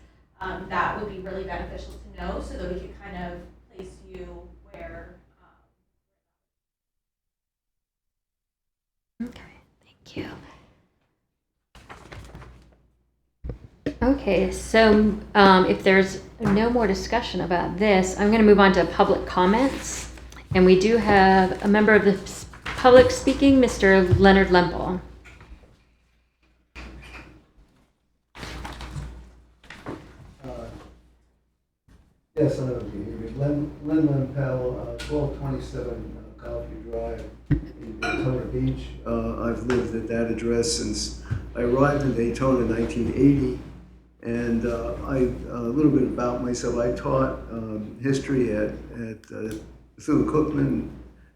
that would be really beneficial to know so that we could kind of place you where. Okay, thank you. Okay, so if there's no more discussion about this, I'm going to move on to public comments. And we do have a member of the public speaking, Mr. Leonard Lemple. Yes, Len Lempel, 1227 Golfview Drive in Daytona Beach. I've lived at that address since I arrived in Daytona in 1980. And a little bit about myself. I taught history at Bethune-Cookman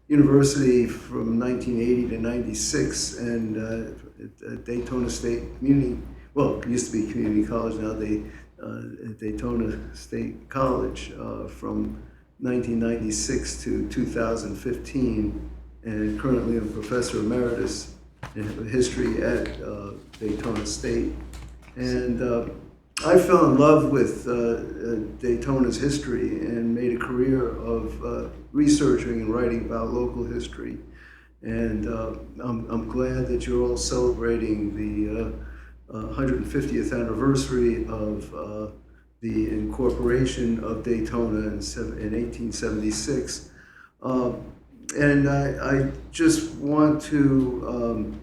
University from 1980 to 96, and at Daytona State Community, well, it used to be Community College, now at Daytona State College from 1996 to 2015, and currently I'm Professor Emeritus in History at Daytona State. And I fell in love with Daytona's history and made a career of researching and writing about local history. And I'm glad that you're all celebrating the 150th anniversary of the incorporation of Daytona in 1876. And I just want to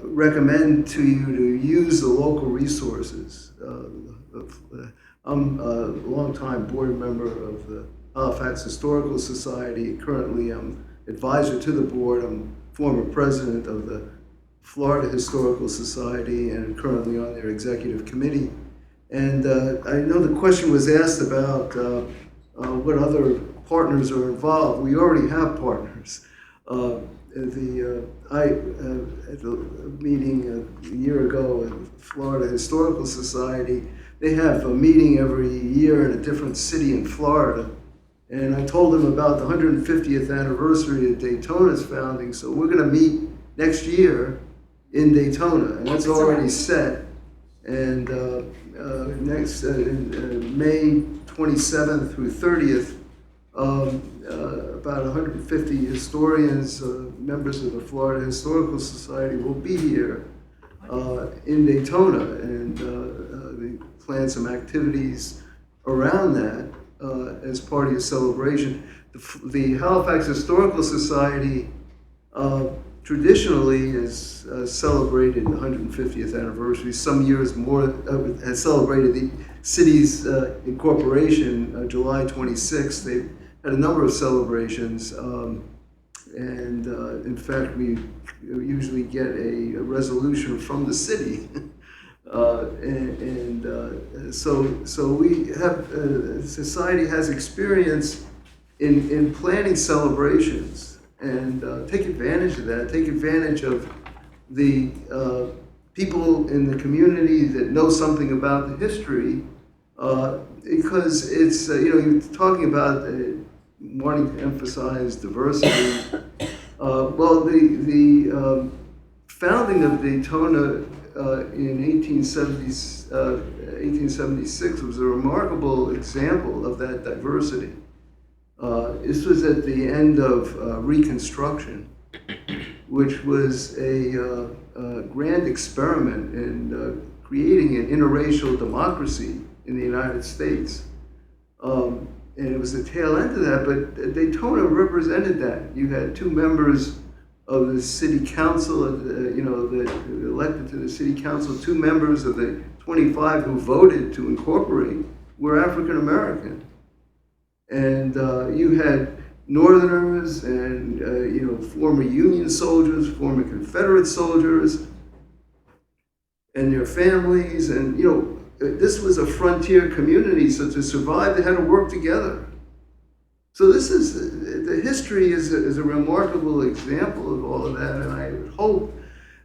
recommend to you to use the local resources. I'm a longtime board member of the Halifax Historical Society. Currently, I'm advisor to the board. I'm former president of the Florida Historical Society and currently on their executive committee. And I know the question was asked about what other partners are involved. We already have partners. At the meeting a year ago at the Florida Historical Society, they have a meeting every year in a different city in Florida. And I told them about the 150th anniversary of Daytona's founding, so we're going to meet next year in Daytona, and that's already set. And next May 27th through 30th, about 150 historians, members of the Florida Historical Society, will be here in Daytona, and they plan some activities around that as part of your celebration. The Halifax Historical Society traditionally has celebrated the 150th anniversary. Some years more has celebrated the city's incorporation, July 26th. They've had a number of celebrations, and in fact, we usually get a resolution from the city. So we have, society has experience in planning celebrations, and take advantage of that. Take advantage of the people in the community that know something about the history, because it's, you're talking about wanting to emphasize diversity. Well, the founding of Daytona in 1876 was a remarkable example of that diversity. This was at the end of Reconstruction, which was a grand experiment in creating an interracial democracy in the United States. And it was the tail end of that, but Daytona represented that. You had two members of the city council, that elected to the city council, two members of the 25 who voted to incorporate were African American. And you had Northerners and former Union soldiers, former Confederate soldiers, and their families, and this was a frontier community, so to survive, they had to work together. So this is, the history is a remarkable example of all of that, and I would hope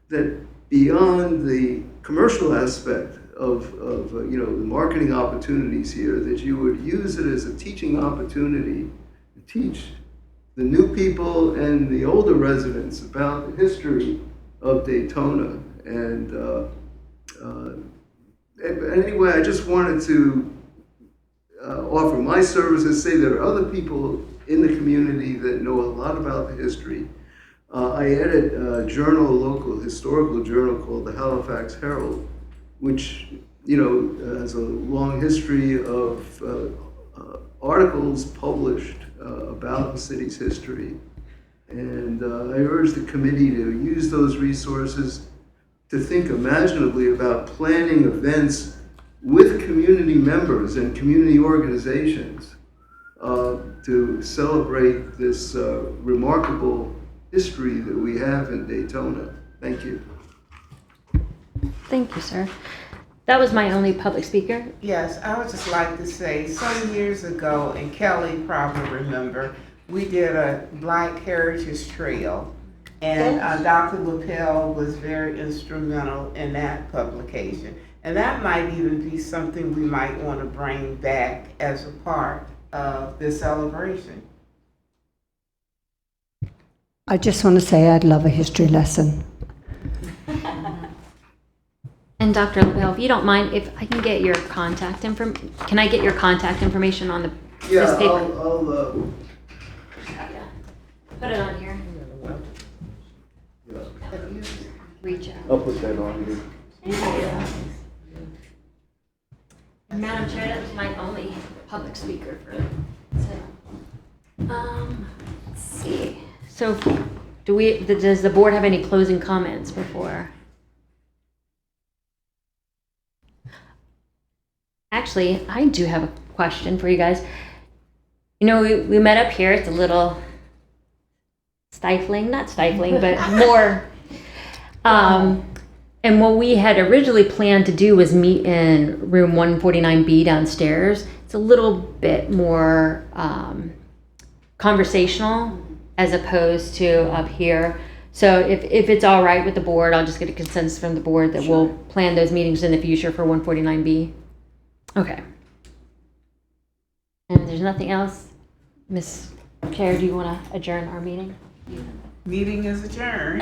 that beyond the commercial aspect of the marketing opportunities here, that you would use it as a teaching opportunity to teach the new people and the older residents about the history of Daytona. And anyway, I just wanted to offer my services, say there are other people in the community that know a lot about the history. I edit a journal, a local historical journal called the Halifax Herald, which has a long history of articles published about the city's history. And I urge the committee to use those resources to think imaginatively about planning events with community members and community organizations to celebrate this remarkable history that we have in Daytona. Thank you. Thank you, sir. That was my only public speaker. Yes, I would just like to say, some years ago, and Kelly probably remember, we did a Black Heritage Trail, and Dr. Lapel was very instrumental in that publication. And that might even be something we might want to bring back as a part of this celebration. I just want to say I'd love a history lesson. And Dr. LaBelle, if you don't mind, if I can get your contact can I get your contact information on this paper? I'll Put it on here. Reach out. I'll put that on here. And Madam Chair, that was my only public speaker for let's see. So does the board have any closing comments before? Actually, I do have a question for you guys. We met up here. It's a little not stifling, but more. And what we had originally planned to do was meet in room 149B downstairs. It's a little bit more conversational as opposed to up here. So if it's all right with the board, I'll just get a consensus from the board that we'll plan those meetings in the future for 149B. Okay. And if there's nothing else, Ms. Chair, do you want to adjourn our meeting? Meeting is adjourned.